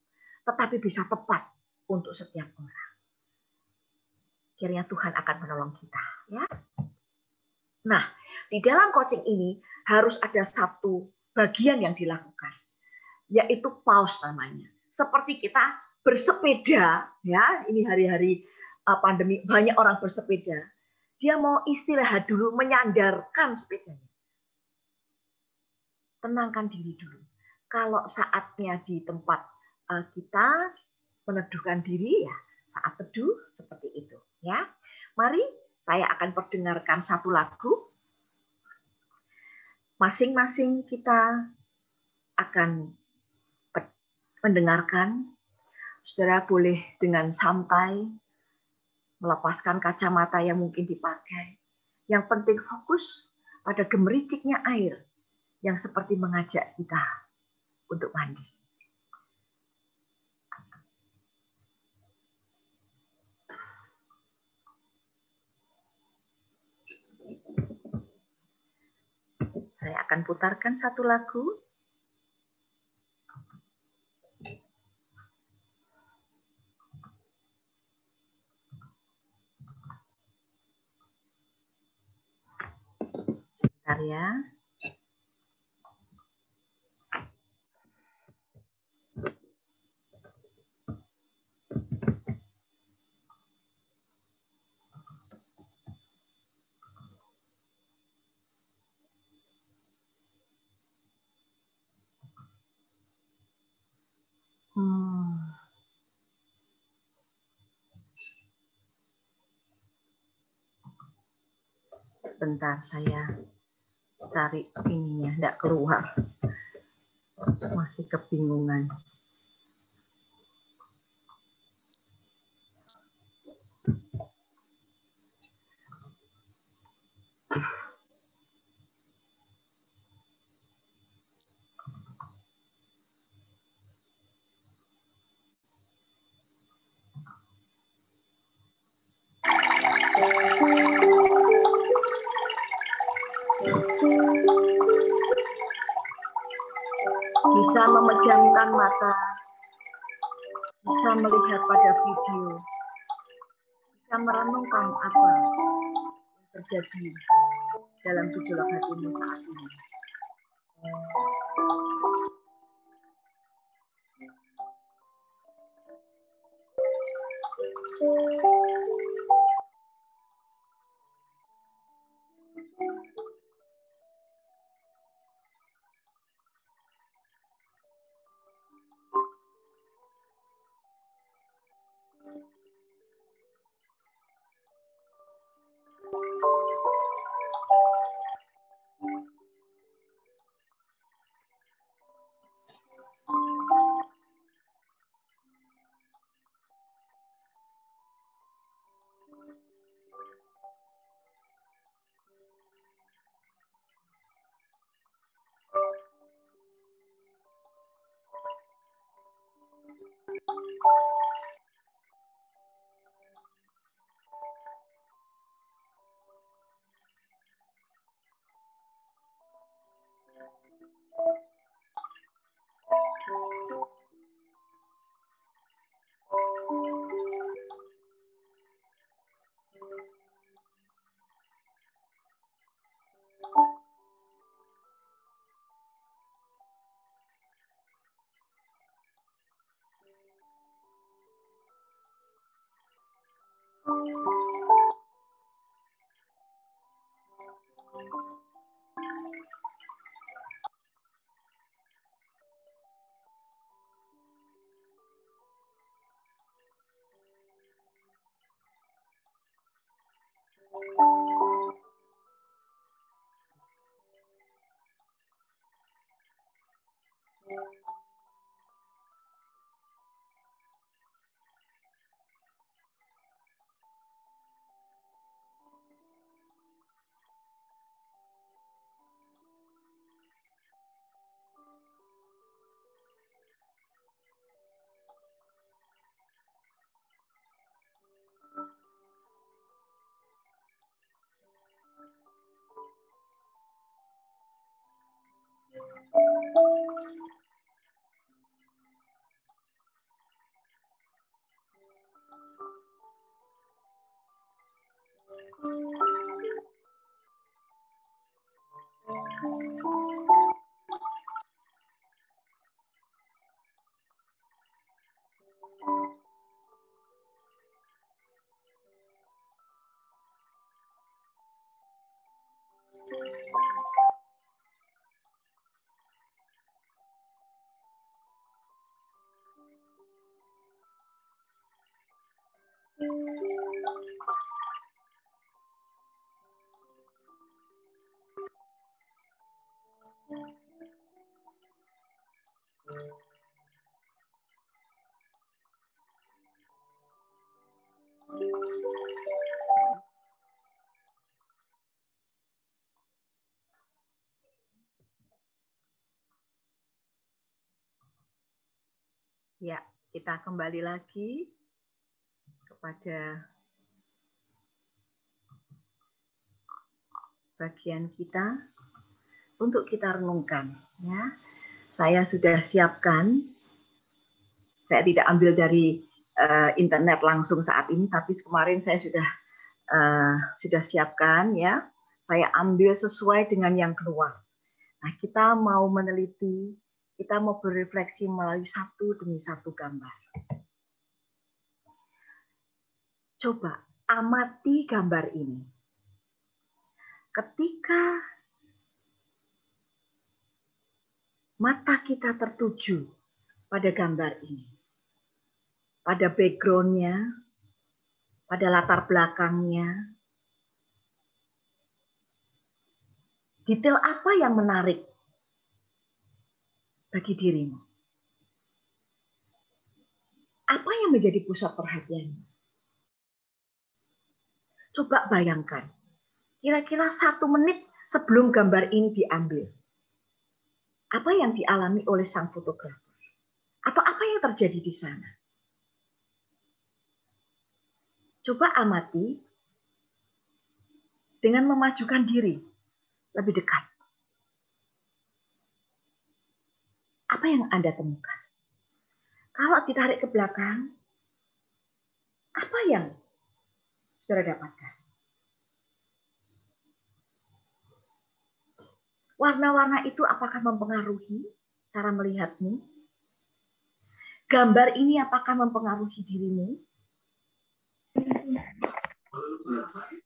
tetapi bisa tepat untuk setiap orang. Kiranya Tuhan akan menolong kita, ya. Nah, di dalam coaching ini harus ada satu bagian yang dilakukan, yaitu pause namanya. Seperti kita bersepeda, ya, ini hari-hari pandemi banyak orang bersepeda, dia mau istirahat dulu, menyandarkan sepedanya. Tenangkan diri dulu. Kalau saatnya di tempat kita meneduhkan diri, ya saat teduh seperti itu. Ya, mari saya akan perdengarkan satu lagu. Masing-masing kita akan mendengarkan. Saudara boleh dengan santai melepaskan kacamata yang mungkin dipakai. Yang penting fokus pada gemericiknya air yang seperti mengajak kita untuk mandi. Saya akan putarkan satu lagu. Sebentar ya. Bentar, saya cari ininya, tidak keluar. Masih kebingungan. Bisa bisa memejamkan mata, bisa melihat pada video, bisa merenungkan apa yang terjadi dalam gejolak hatimu saat ini. Ya, kita kembali lagi kepada bagian kita untuk kita renungkan. Ya, saya sudah siapkan. Saya tidak ambil dari internet langsung saat ini, tapi kemarin saya sudah siapkan. Ya, saya ambil sesuai dengan yang keluar. Nah, kita mau meneliti, kita mau berefleksi melalui satu demi satu gambar. Coba amati gambar ini. Ketika mata kita tertuju pada gambar ini, pada background-nya, pada latar belakangnya, detail apa yang menarik bagi dirimu? Apa yang menjadi pusat perhatianmu? Coba bayangkan, kira-kira 1 menit sebelum gambar ini diambil, apa yang dialami oleh sang fotografer? Atau apa yang terjadi di sana? Coba amati dengan memajukan diri lebih dekat. Apa yang Anda temukan? Kalau ditarik ke belakang, apa yang saudara dapatkan? Warna-warna itu apakah mempengaruhi cara melihatmu? Gambar ini apakah mempengaruhi dirimu?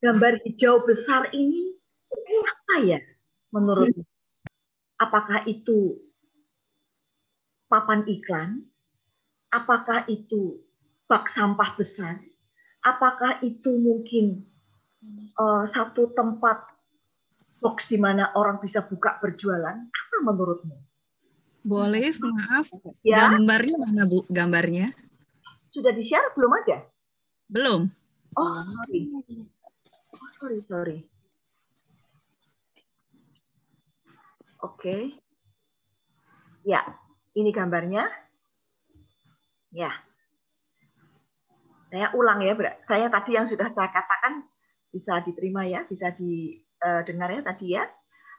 Gambar hijau besar ini apa ya menurutmu? Apakah itu papan iklan? Apakah itu bak sampah besar? Apakah itu mungkin satu tempat box di mana orang bisa buka berjualan? Apa menurutmu? Boleh, maaf. Ya, Gambarnya mana, Bu? Gambarnya? sudah di-share belum ada? Belum. Oh, sorry. Oke. Ya, ini gambarnya. Ya. Saya ulang ya, saya tadi yang sudah saya katakan bisa diterima ya, bisa didengar ya tadi ya.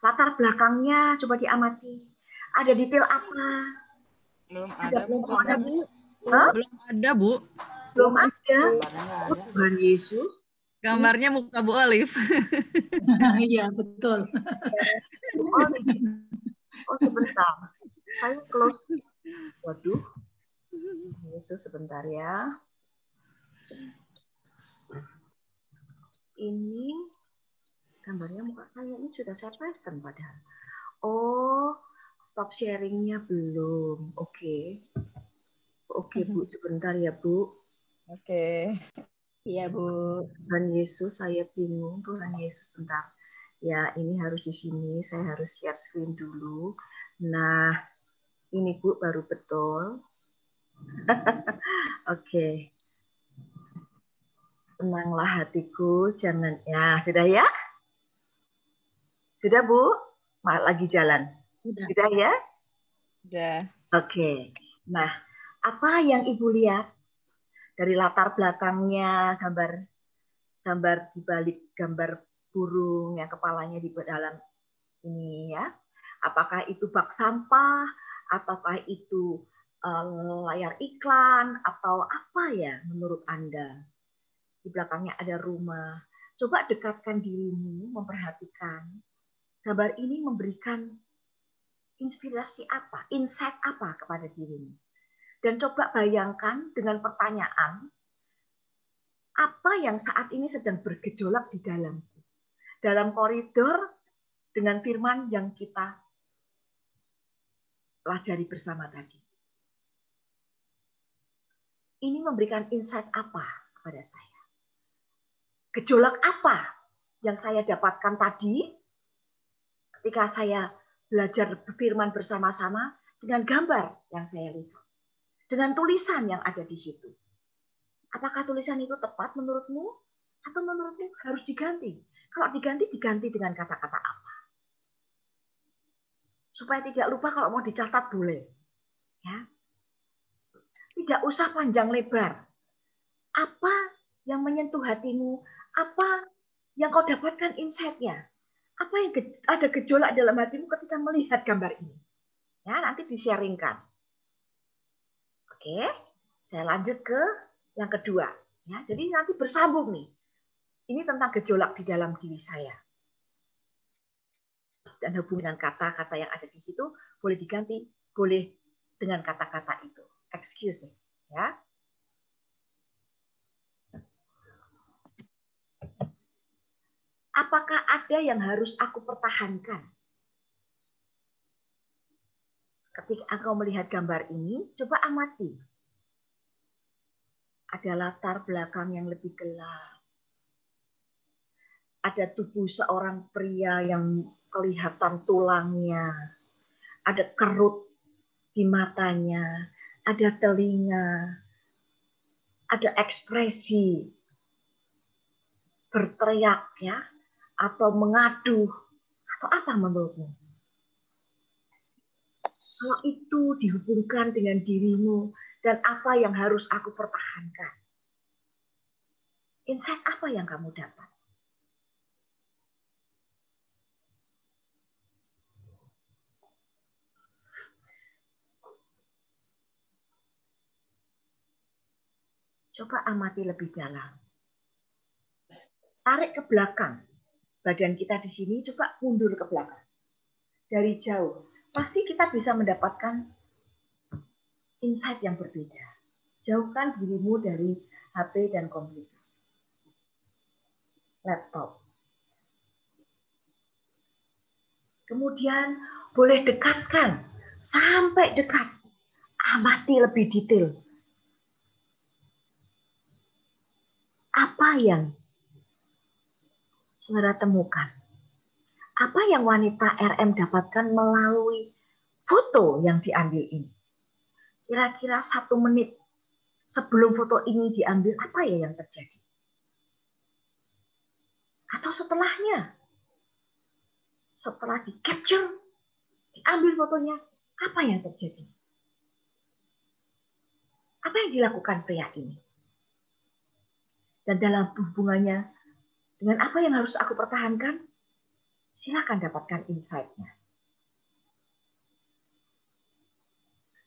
Latar belakangnya coba diamati. Ada detail apa? Belum Ada ada, Bu. Bu. Hah? Belum ada, Bu. Belum ada. Oh, Tuhan Yesus. Gambarnya muka Bu Olive. Iya, betul. Oh, sebentar. Saya close. Waduh. Yesus, sebentar ya. Ini gambarnya muka saya. Ini sudah saya present padahal. Oh, stop sharingnya belum. Oke. Oke, Bu. Sebentar ya, Bu. Oke. Iya, Bu. Tuhan Yesus, saya bingung. Tuhan Yesus, bentar. Ya, ini harus di sini. Saya harus share screen dulu. Nah, ini Bu baru betul. Oke. Tenanglah hatiku, jangan. Ya, sudah ya? Sudah, Bu? Lagi jalan. Sudah ya? Udah. Oke. Nah, apa yang Ibu lihat dari latar belakangnya, gambar di balik gambar burung yang kepalanya di dalam ini ya? Apakah itu bak sampah, ataukah itu layar iklan, atau apa ya menurut Anda? Di belakangnya ada rumah. Coba dekatkan dirimu, memperhatikan. Gambar ini memberikan inspirasi apa, insight apa kepada dirimu. Dan coba bayangkan dengan pertanyaan, apa yang saat ini sedang bergejolak di dalam koridor dengan firman yang kita pelajari bersama tadi. Ini memberikan insight apa kepada saya? Gejolak apa yang saya dapatkan tadi ketika saya belajar firman bersama-sama dengan gambar yang saya lihat, dengan tulisan yang ada di situ. Apakah tulisan itu tepat menurutmu? Atau menurutmu harus diganti? Kalau diganti, diganti dengan kata-kata apa? Supaya tidak lupa kalau mau dicatat boleh. Ya. Tidak usah panjang lebar. Apa yang menyentuh hatimu? Apa yang kau dapatkan insight-nya? Apa yang ada gejolak dalam hatimu ketika melihat gambar ini? Ya, nanti di-sharingkan. Oke, saya lanjut ke yang kedua. Ya, jadi nanti bersambung nih. Ini tentang gejolak di dalam diri saya. Dan hubungan kata-kata yang ada di situ boleh diganti, boleh dengan kata-kata itu. Excuses, ya. Apakah ada yang harus aku pertahankan? Ketika engkau melihat gambar ini, coba amati. Ada latar belakang yang lebih gelap. Ada tubuh seorang pria yang kelihatan tulangnya. Ada kerut di matanya. Ada telinga. Ada ekspresi berteriak ya, atau mengadu, atau apa menurutmu? Kalau itu dihubungkan dengan dirimu dan apa yang harus aku pertahankan, insight apa yang kamu dapat? Coba amati lebih dalam. Tarik ke belakang. Badan kita di sini, coba mundur ke belakang. Dari jauh, pasti kita bisa mendapatkan insight yang berbeda. Jauhkan dirimu dari HP dan komputer, laptop. Kemudian boleh dekatkan, sampai dekat. Amati lebih detail. Apa yang saudara temukan? Apa yang wanita RM dapatkan melalui foto yang diambil ini? Kira-kira 1 menit sebelum foto ini diambil, apa ya yang terjadi? Atau setelahnya? Setelah di-capture, diambil fotonya, apa yang terjadi? Apa yang dilakukan pria ini? Dan dalam hubungannya dengan apa yang harus aku pertahankan, silakan dapatkan insight-nya.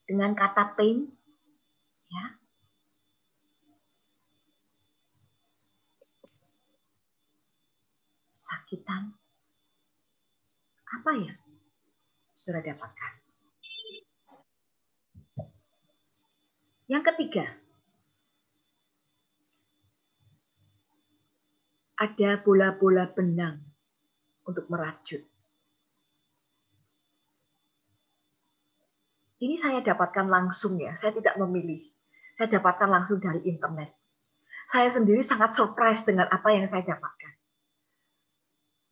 Dengan kata pain, ya, sakitan, apa ya sudah dapatkan? Yang ketiga, ada bola-bola benang untuk merajut. Ini saya dapatkan langsung ya, saya tidak memilih. Saya dapatkan langsung dari internet. Saya sendiri sangat surprise dengan apa yang saya dapatkan.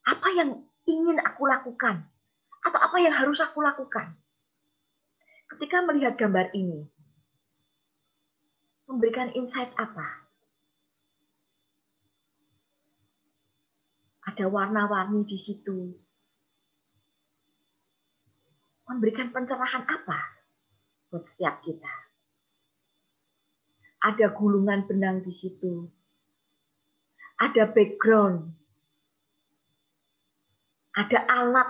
Apa yang ingin aku lakukan? Atau apa yang harus aku lakukan? Ketika melihat gambar ini, memberikan insight apa? Ada warna-warni di situ. Memberikan pencerahan apa buat setiap kita? Ada gulungan benang di situ. Ada background. Ada alat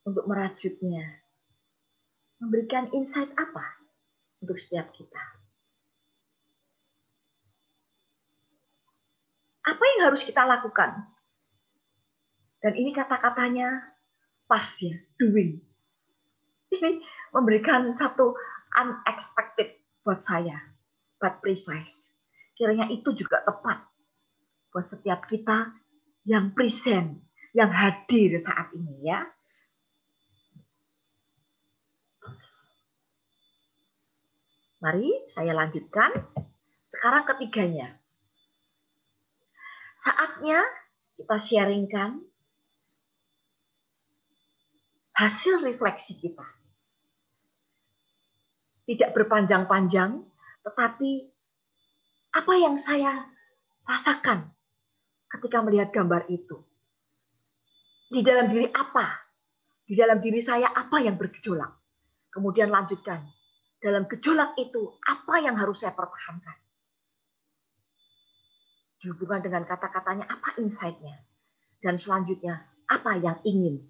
untuk merajutnya. Memberikan insight apa untuk setiap kita? Apa yang harus kita lakukan? Dan ini kata-katanya pas ya, doing. Ini memberikan satu unexpected buat saya, but precise. Kiranya itu juga tepat buat setiap kita yang present, yang hadir saat ini ya. Mari saya lanjutkan. Sekarang ketiganya. Saatnya kita sharingkan hasil refleksi kita. Tidak berpanjang-panjang, tetapi apa yang saya rasakan ketika melihat gambar itu. Di dalam diri apa? Di dalam diri saya apa yang bergejolak? Kemudian lanjutkan. Dalam gejolak itu, apa yang harus saya pertahankan? Dihubungkan dengan kata-katanya, apa insight-nya? Dan selanjutnya, apa yang ingin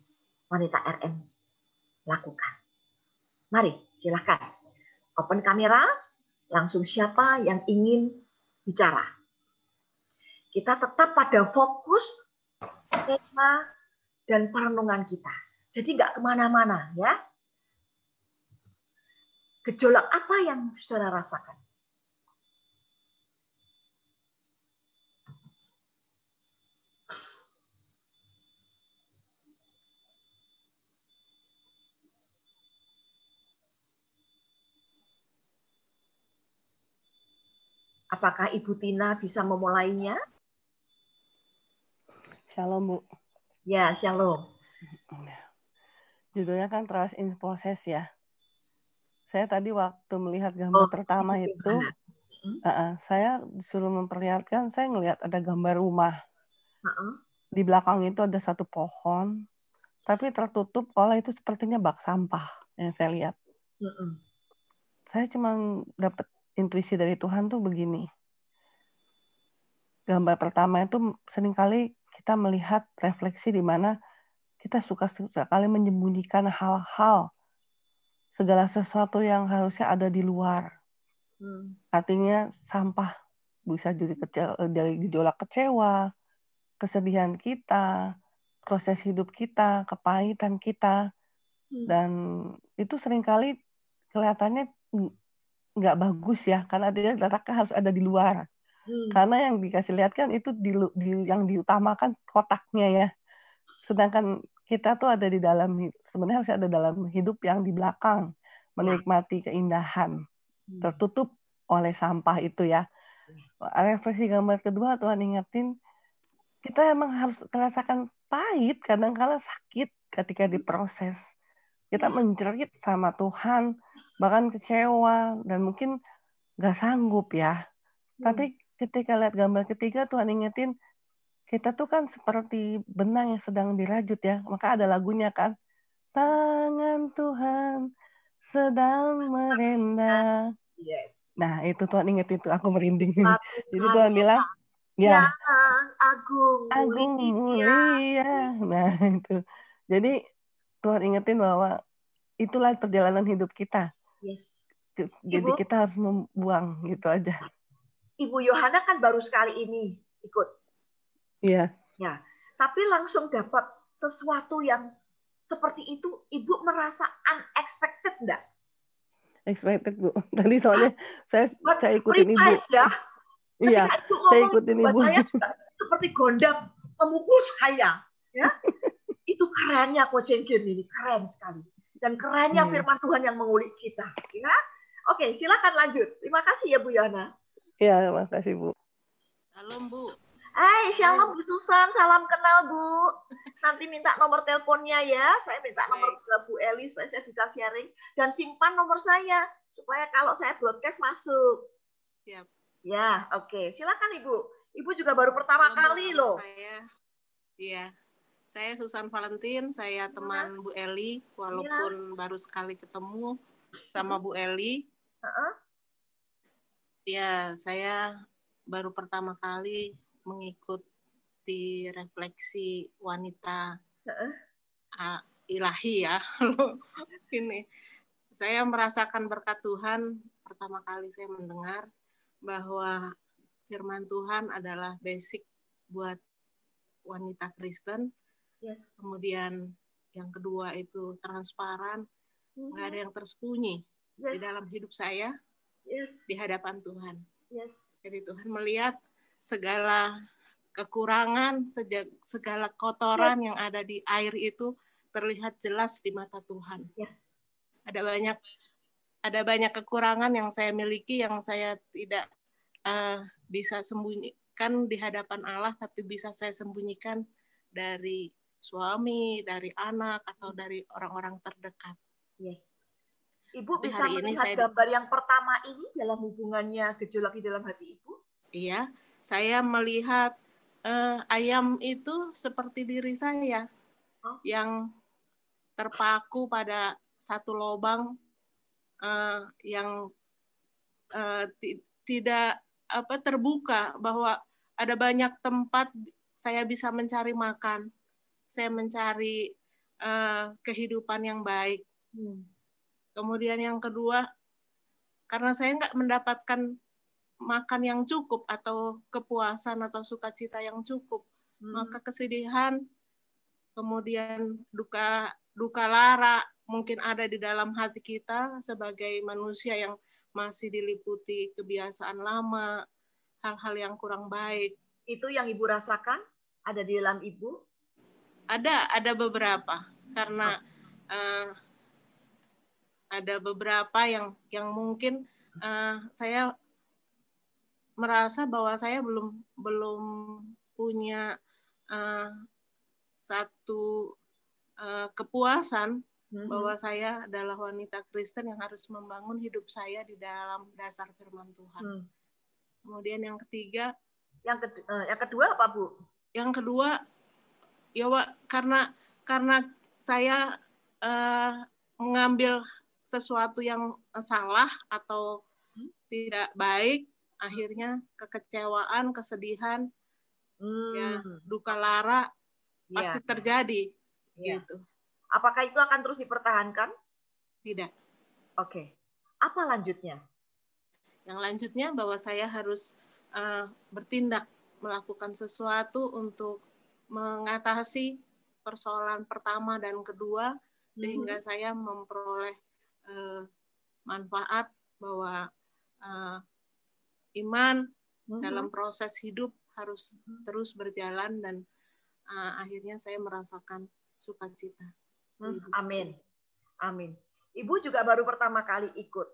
wanita RM lakukan? Mari, silakan. Open kamera, langsung siapa yang ingin bicara. Kita tetap pada fokus, tema, dan perenungan kita. Jadi nggak kemana-mana ya. Gejolak apa yang saudara rasakan? Apakah Ibu Tina bisa memulainya? Shalom, Bu. Ya, shalom. Judulnya kan Trust in Process ya. Saya tadi waktu melihat gambar pertama itu, saya disuruh memperlihatkan, saya ngelihat ada gambar rumah. Di belakang itu ada satu pohon, tapi tertutup oleh itu sepertinya bak sampah yang saya lihat. Saya cuma dapat intuisi dari Tuhan tuh begini. Gambar pertama itu seringkali kita melihat refleksi di mana kita suka sekali menyembunyikan hal-hal, segala sesuatu yang harusnya ada di luar. Artinya sampah bisa dari gejolak kecewa, kesedihan kita, proses hidup kita, kepahitan kita, dan itu seringkali kelihatannya nggak bagus ya, karena dia letaknya harus ada di luar. Karena yang dikasih lihat kan itu yang diutamakan kotaknya ya. Sedangkan kita tuh ada di dalam, sebenarnya harus ada dalam hidup yang di belakang, menikmati keindahan, tertutup oleh sampah itu ya. Refleksi gambar kedua, Tuhan ingetin, kita emang harus merasakan pahit, kadang-kala sakit ketika diproses. Kita menjerit sama Tuhan, bahkan kecewa, dan mungkin nggak sanggup ya. Tapi ketika lihat gambar ketiga, Tuhan ingetin, kita tuh kan seperti benang yang sedang dirajut ya. Maka ada lagunya kan, tangan Tuhan sedang merendah. Nah itu Tuhan ingetin, itu aku merinding. Jadi Tuhan bilang, ya, agung mulia. Nah itu. Jadi Tuhan ingetin bahwa itulah perjalanan hidup kita. Jadi kita harus membuang gitu aja. Ibu Yohana kan baru sekali ini ikut. Iya. Ya, tapi langsung dapat sesuatu yang seperti itu, Ibu merasa unexpected enggak? Expected, Bu. Tadi soalnya saya ikutin Ibu. Ya. Iya, saya ikutin Ibu. Saya juga seperti gondam memukul saya, ya. Itu kerennya coaching game ini, keren sekali. Dan kerennya firman Tuhan yang mengulik kita, ya. Oke, silakan lanjut. Terima kasih ya Bu Yohana. Iya, terima kasih Bu. Salam Bu. Hai, shalom Bu Susan, salam kenal Bu. Nanti minta nomor teleponnya ya. Saya minta nomor Bu Eli supaya saya bisa sharing. Dan simpan nomor saya supaya kalau saya broadcast masuk. Siap. Ya, oke. Silakan Ibu. Ibu juga baru pertama kali loh. Iya. Saya Susan Valentin, saya teman Bu Eli, walaupun baru sekali ketemu sama Bu Eli. Ya, saya baru pertama kali mengikuti refleksi wanita ilahi ya. Ini saya merasakan berkat Tuhan. Pertama kali saya mendengar bahwa firman Tuhan adalah basic buat wanita Kristen. Kemudian yang kedua itu transparan, nggak ada yang tersembunyi di dalam hidup saya di hadapan Tuhan. Jadi Tuhan melihat segala kekurangan, segala kotoran yang ada di air itu terlihat jelas di mata Tuhan. Ada banyak kekurangan yang saya miliki yang saya tidak bisa sembunyikan di hadapan Allah, tapi bisa saya sembunyikan dari suami, dari anak, atau dari orang-orang terdekat. Ibu bisa melihat gambar yang pertama ini dalam hubungannya gejolak di dalam hati Ibu? Iya, saya melihat ayam itu seperti diri saya yang terpaku pada satu lubang yang tidak terbuka, bahwa ada banyak tempat saya bisa mencari makan, saya mencari kehidupan yang baik. Kemudian yang kedua, karena saya nggak mendapatkan makan yang cukup atau kepuasan atau sukacita yang cukup, maka kesedihan, kemudian duka lara mungkin ada di dalam hati kita sebagai manusia yang masih diliputi kebiasaan lama, hal-hal yang kurang baik. Itu yang Ibu rasakan ada di dalam Ibu? Ada beberapa, karena ada beberapa yang mungkin saya merasa bahwa saya belum punya satu kepuasan bahwa saya adalah wanita Kristen yang harus membangun hidup saya di dalam dasar firman Tuhan. Kemudian yang ketiga, yang kedua apa Bu? Yang kedua, ya karena saya mengambil sesuatu yang salah atau tidak baik, akhirnya kekecewaan, kesedihan, ya duka lara pasti terjadi, gitu. Apakah itu akan terus dipertahankan? Tidak. Oke. Apa lanjutnya? Yang lanjutnya bahwa saya harus bertindak, melakukan sesuatu untuk mengatasi persoalan pertama dan kedua, sehingga saya memperoleh manfaat bahwa iman dalam proses hidup harus terus berjalan, dan akhirnya saya merasakan sukacita. Amin. Amin. Ibu juga baru pertama kali ikut.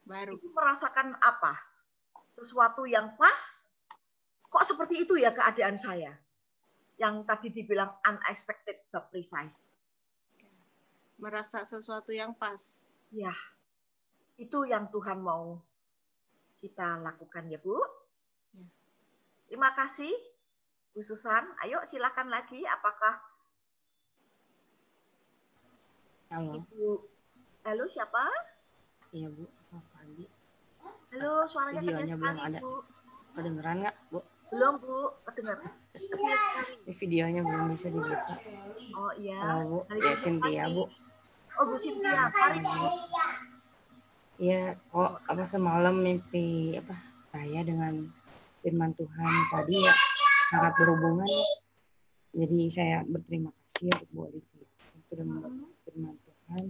Baru. Ibu merasakan apa? Sesuatu yang pas? Kok seperti itu ya keadaan saya? Yang tadi dibilang unexpected but precise. Merasa sesuatu yang pas. Ya, itu yang Tuhan mau kita lakukan ya Bu. Ya. Terima kasih Bu Susan. Ayo silakan lagi. Apakah Halo. Ibu? Halo, siapa? Iya Bu, selamat pagi. Halo, suaranya Videonya kecil belum sekali, ada. Bu. Kedengeran nggak Bu? Belum Bu, kedengaran. Ini videonya belum bisa dibuka. Oh iya. Halo Bu, ya Cynthia Bu. Oh Bu Cynthia, mari. Iya, kok apa semalam mimpi apa saya dengan firman Tuhan tadi ya sangat berhubungan. Jadi saya berterima kasih untuk Bu Olivia yang sudah membawa firman Tuhan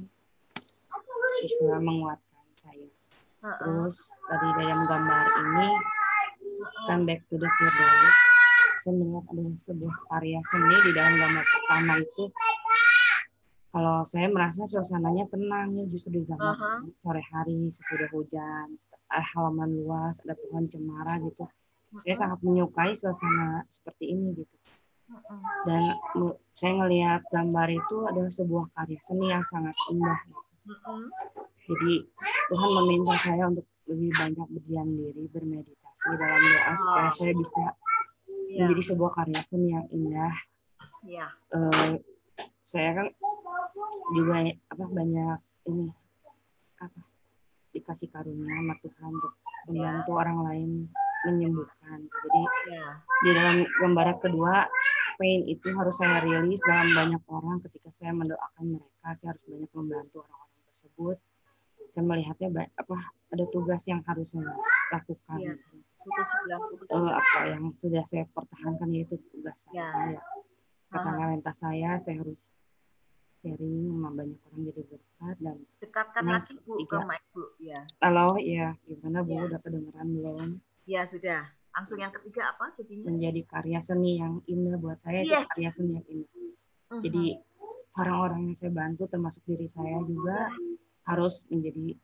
bisa menguatkan saya. Terus dari dalam gambar ini kan back to the Firdaus, saya melihat ada sebuah karya seni di dalam gambar pertama itu. Kalau saya merasa suasananya tenang ya, justru di gambar sore hari sesudah hujan, halaman luas, ada pohon cemara gitu. Saya sangat menyukai suasana seperti ini gitu. Dan saya ngelihat gambar itu adalah sebuah karya seni yang sangat indah. Jadi Tuhan meminta saya untuk lebih banyak berdiam diri, bermeditasi dalam doa supaya saya bisa menjadi sebuah karya seni yang indah. Saya kan juga banyak ini dikasih karunia sama Tuhan untuk membantu orang lain menyembuhkan. Jadi di dalam gambar kedua, pain itu harus saya rilis dalam banyak orang. Ketika saya mendoakan mereka, saya harus banyak membantu orang-orang tersebut. Saya melihatnya ada tugas yang harus saya lakukan. Apa yang sudah saya pertahankan yaitu tugas saya. Kata talenta saya harus sharing sama banyak orang jadi berkat. Dan dekatkan lagi Bu ke mic Bu ya. Halo ya, gimana Bu, udah kedengeran belum? Ya sudah. Langsung yang ketiga apa jadinya? Menjadi karya seni yang indah buat saya. Itu karya seni yang indah. Jadi orang-orang yang saya bantu termasuk diri saya juga harus menjadi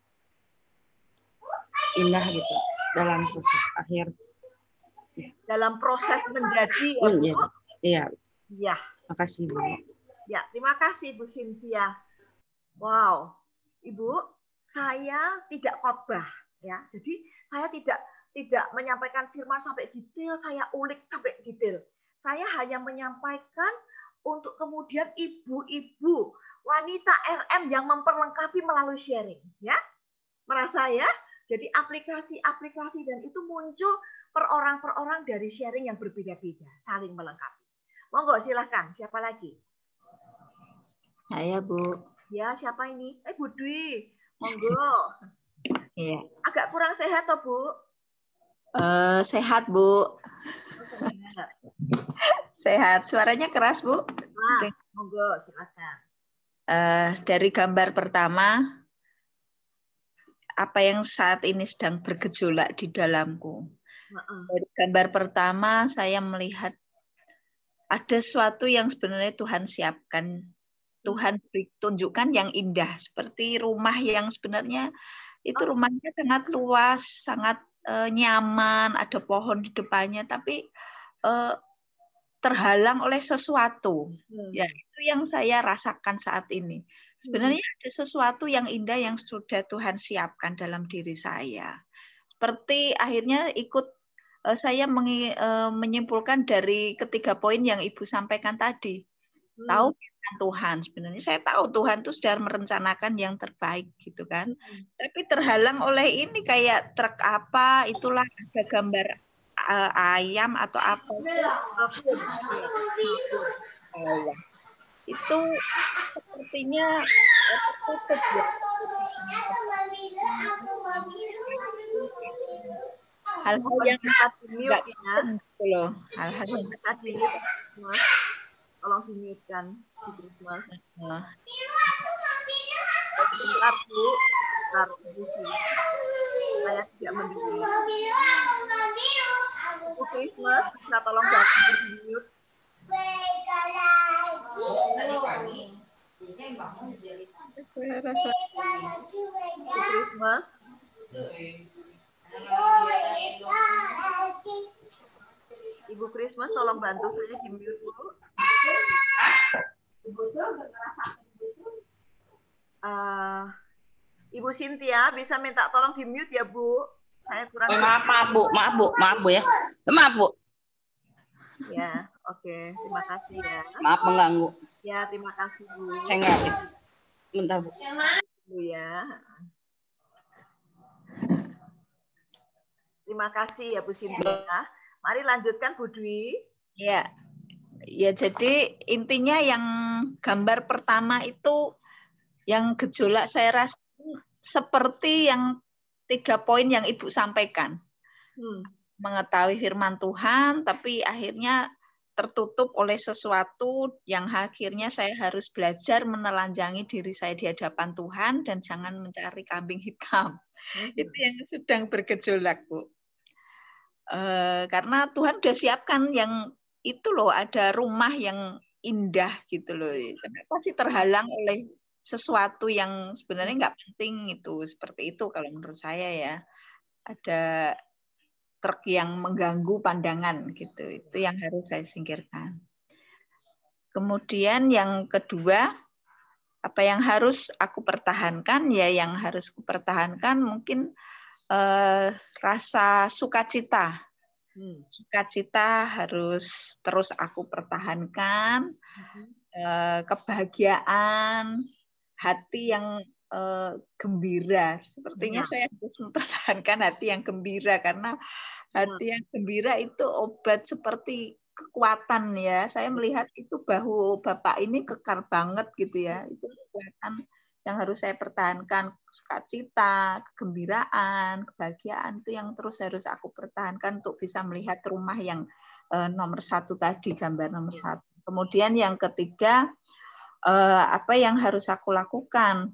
indah gitu dalam proses akhir. Dalam proses menjadi ya Bu. Iya. Makasih Bu. Ya, terima kasih Bu Cynthia. Wow, Ibu, saya tidak khotbah ya. Jadi saya tidak menyampaikan firman sampai detail, saya ulik sampai detail. Saya hanya menyampaikan untuk kemudian ibu-ibu wanita RM yang memperlengkapi melalui sharing ya. Merasa ya? Jadi aplikasi-aplikasi dan itu muncul per orang dari sharing yang berbeda-beda, saling melengkapi. Monggo silahkan, siapa lagi? Saya Bu. Ya, siapa ini? Bu Dwi, monggo. Iya. Agak kurang sehat toh Bu? Sehat Bu. Sehat. Suaranya keras Bu. Monggo silakan. Dari gambar pertama, apa yang saat ini sedang bergejolak di dalamku. Dari gambar pertama saya melihat ada sesuatu yang sebenarnya Tuhan siapkan. Tuhan tunjukkan yang indah, seperti rumah yang sebenarnya itu rumahnya sangat luas, sangat nyaman, ada pohon di depannya, tapi terhalang oleh sesuatu. Ya, itu yang saya rasakan saat ini. Sebenarnya ada sesuatu yang indah yang sudah Tuhan siapkan dalam diri saya. Seperti akhirnya saya menyimpulkan dari ketiga poin yang Ibu sampaikan tadi. Tahu Tuhan, sebenarnya saya tahu Tuhan itu sudah merencanakan yang terbaik gitu kan. Tapi terhalang oleh ini kayak truk apa, itulah ada gambar ayam atau apa. Itu sepertinya tertutup ya. hal-hal yang bisa di-mute ya. gitu loh, hal-hal yang Bisa di-mute, Mas. Tolong di-mute-kan di Christmas. Sebentar, Bu. Sebentar, Bu. Saya tidak mendengar. Bu Christmas, bisa tolong bantu di-mute. Bu Christmas. Ibu Christmas, tolong bantu saya di-mute, Bu. Ibu Cynthia bisa minta tolong di-mute ya, Bu. Saya kurang. Maaf Bu ya. Maaf Bu. Ya, oke. Terima kasih ya. Maaf mengganggu. Ya, terima kasih, Bu. Saya nggak. Bentar Bu. Bu ya. Terima kasih ya Bu Cynthia. Mari lanjutkan Bu Dwi. Ya. Ya, jadi intinya yang gambar pertama itu yang gejolak saya rasa seperti yang 3 poin yang Ibu sampaikan. Mengetahui firman Tuhan, tapi akhirnya tertutup oleh sesuatu yang akhirnya saya harus belajar menelanjangi diri saya di hadapan Tuhan dan jangan mencari kambing hitam. Itu yang sedang bergejolak, Bu. Karena Tuhan sudah siapkan yang itu loh, ada rumah yang indah gitu loh. Kenapa sih terhalang oleh sesuatu yang sebenarnya nggak penting itu, seperti itu kalau menurut saya ya. Ada truk yang mengganggu pandangan gitu, itu yang harus saya singkirkan. Kemudian yang kedua, apa yang harus aku pertahankan? Ya yang harus aku pertahankan mungkin rasa sukacita. Sukacita harus terus aku pertahankan, kebahagiaan, hati yang gembira. Sepertinya saya harus mempertahankan hati yang gembira, karena hati yang gembira itu obat seperti kekuatan ya. Saya melihat itu bahu Bapak ini kekar banget gitu ya. Itu kekuatan yang harus saya pertahankan, sukacita, kegembiraan, kebahagiaan itu yang terus harus aku pertahankan untuk bisa melihat rumah yang nomor 1 tadi, gambar nomor 1. Kemudian yang ketiga, apa yang harus aku lakukan?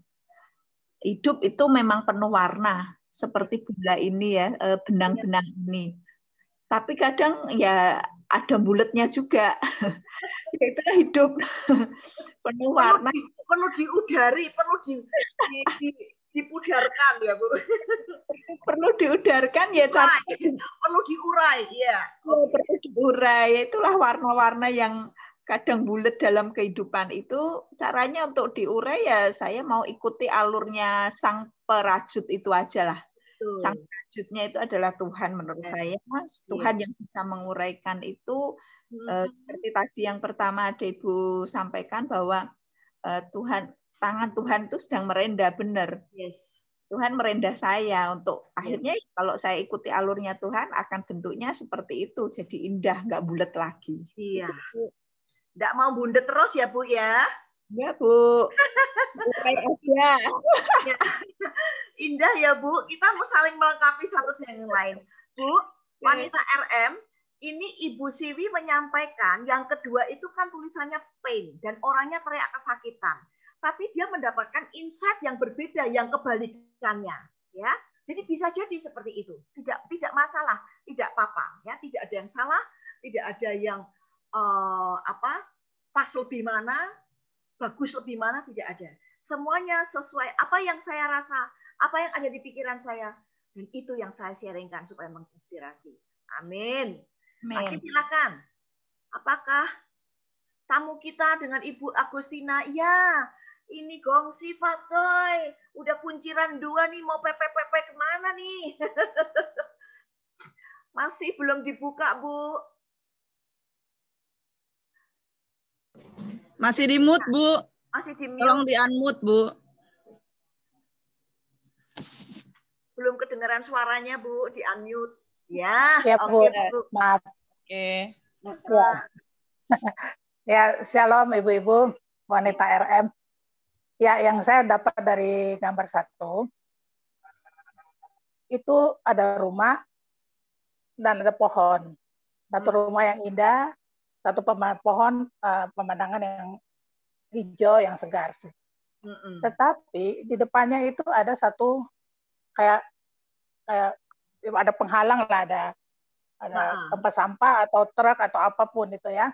Hidup itu memang penuh warna, seperti bola ini ya, benang-benang ini. Tapi kadang ya ada bulatnya juga. Itulah hidup penuh warna, penuh diudari, penuh dipudarkan ya Bu. Perlu diudarkan ya, perlu diurai ya. Perlu diurai, itulah warna-warna yang kadang bulat dalam kehidupan itu. Caranya untuk diurai ya saya mau ikuti alurnya sang perajut itu aja lah. Sang perajutnya itu adalah Tuhan menurut saya. Tuhan yang bisa menguraikan itu. Seperti tadi yang pertama ada Ibu sampaikan bahwa tangan Tuhan itu sedang merendah, benar. Tuhan merendah saya untuk akhirnya kalau saya ikuti alurnya Tuhan akan bentuknya seperti itu, jadi indah, nggak bulat lagi. Iya. Nggak mau bundet terus ya Bu ya? Enggak Bu. Urai aja. Ya. Indah ya Bu. Kita mau saling melengkapi satu dengan yang lain. Bu, wanita RM. Ini Ibu Siwi menyampaikan yang kedua itu kan tulisannya pain dan orangnya teriak kesakitan. Tapi dia mendapatkan insight yang berbeda, yang kebalikannya, ya. Jadi bisa jadi seperti itu. Tidak masalah, tidak apa-apa, ya. Tidak ada yang salah, tidak ada yang pas lebih mana, bagus lebih mana, tidak ada. Semuanya sesuai apa yang saya rasa, apa yang ada di pikiran saya, dan itu yang saya sharingkan supaya menginspirasi. Amin. Masih silakan. Apakah tamu kita dengan Ibu Agustina? Ya, ini gongsi Pak Coy. Udah kunciran 2 nih, mau PPPP kemana nih? Masih belum dibuka, Bu. Masih di mute, Bu. Masih di mute. Tolong di-unmute, Bu. Belum kedengaran suaranya, Bu. Di-unmute. Ya, Bu. Maaf. Oke. Ya, shalom ibu-ibu wanita RM. Ya, yang saya dapat dari gambar 1 itu ada rumah dan ada pohon. Satu rumah yang indah, satu pemandangan yang hijau yang segar sih. Tetapi di depannya itu ada satu kayak ada penghalang lah, ada tempat sampah atau truk atau apapun itu ya.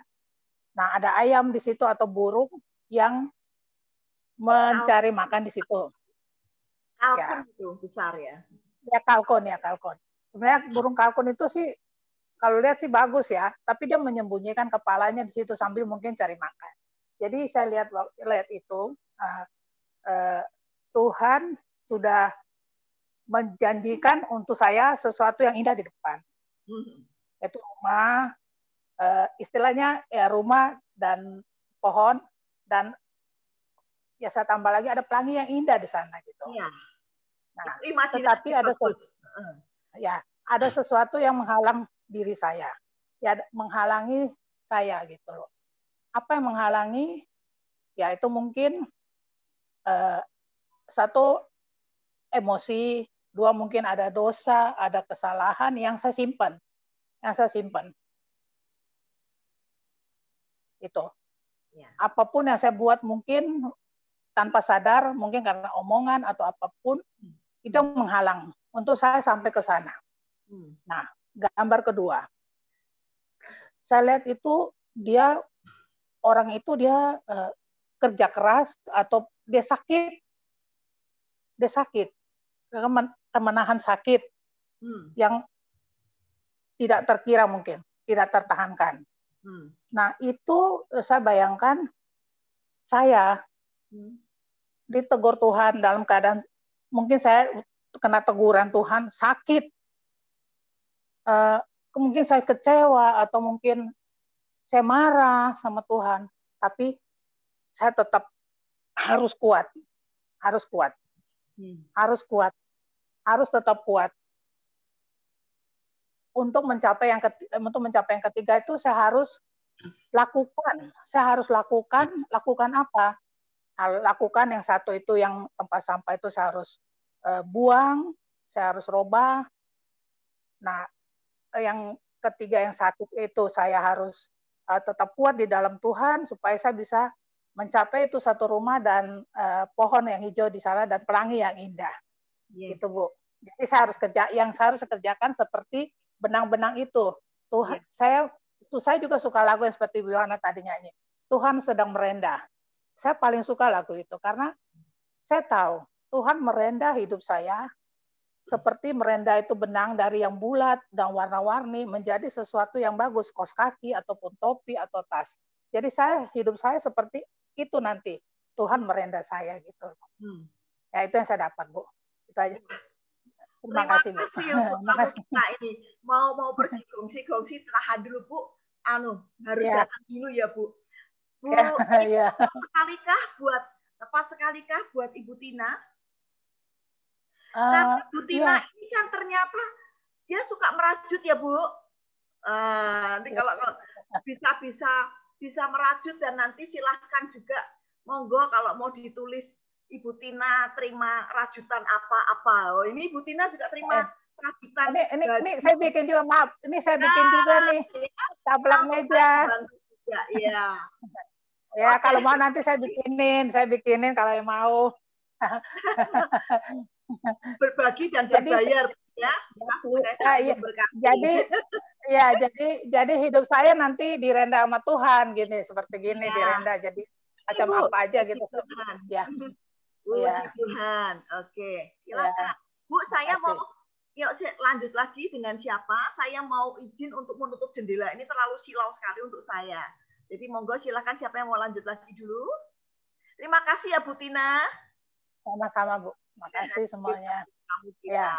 Nah, ada ayam di situ atau burung yang mencari makan di situ. Kalkun itu besar ya? Ya kalkun. Sebenarnya burung kalkun itu sih kalau lihat sih bagus ya, tapi dia menyembunyikan kepalanya di situ sambil mungkin cari makan. Jadi saya lihat itu Tuhan sudah menjanjikan untuk saya sesuatu yang indah di depan. Itu rumah, istilahnya ya rumah dan pohon, dan ya saya tambah lagi ada pelangi yang indah di sana gitu. Iya. Nah, tetapi ada sesuatu yang menghalang diri saya, ya menghalangi saya gitu loh. Apa yang menghalangi? Ya itu mungkin satu emosi, dua mungkin ada dosa, ada kesalahan yang saya simpan, itu. Ya. Apapun yang saya buat mungkin tanpa sadar, mungkin karena omongan atau apapun, itu menghalang untuk saya sampai ke sana. Nah, gambar kedua, saya lihat itu orang itu dia kerja keras atau dia sakit, menahan sakit yang tidak terkira mungkin, tidak tertahankan. Nah, itu saya bayangkan saya ditegur Tuhan dalam keadaan mungkin saya kena teguran Tuhan, sakit, mungkin saya kecewa atau mungkin saya marah sama Tuhan, tapi saya tetap harus kuat, harus tetap kuat. Untuk mencapai yang ketiga itu saya harus lakukan apa? Lakukan yang satu itu, yang tempat sampah itu saya harus buang, saya harus robah. Nah, yang ketiga, yang satu itu saya harus tetap kuat di dalam Tuhan supaya saya bisa mencapai itu satu rumah dan pohon yang hijau di sana dan pelangi yang indah. Gitu, Bu. Jadi saya harus kerjakan seperti benang-benang itu. Tuhan, saya juga suka lagu yang seperti Bu Yohana tadi nyanyi. Tuhan sedang merendah. Saya paling suka lagu itu karena saya tahu Tuhan merendah hidup saya seperti merendah itu benang dari yang bulat dan warna-warni menjadi sesuatu yang bagus, kaos kaki ataupun topi atau tas. Jadi hidup saya seperti itu nanti. Tuhan merendah saya gitu. Ya itu yang saya dapat, Bu. Itu aja. Terima kasih, Bu. Terima kasih untuk kamu ini. Mau pergi gongsi tahan dulu, Bu. Harus jalan dulu ya, Bu. Bu, tepat sekalikah buat Ibu Tina? Karena Bu Tina ini kan ternyata dia suka merajut ya, Bu. Nanti kalau bisa merajut, dan nanti silahkan juga monggo kalau mau ditulis Ibu Tina terima rajutan apa-apa. Oh, ini Ibu Tina juga terima rajutan. Ini saya bikin juga, maaf. Ini saya bikin juga nih. Tablak meja. Iya. Ya, kalau mau nanti saya bikinin kalau yang mau. Berbagi dan berbayar ya. Jadi hidup saya nanti direndah sama Tuhan gini, seperti gini direndah, jadi macam apa aja gitu. Ya. Tuhan. Oke. Silakan. Bu, saya mau lanjut lagi dengan siapa? Saya mau izin untuk menutup jendela. Ini terlalu silau sekali untuk saya. Jadi monggo silakan siapa yang mau lanjut lagi dulu. Terima kasih ya Bu Tina. Sama-sama, Bu. Terima kasih semuanya. Ya.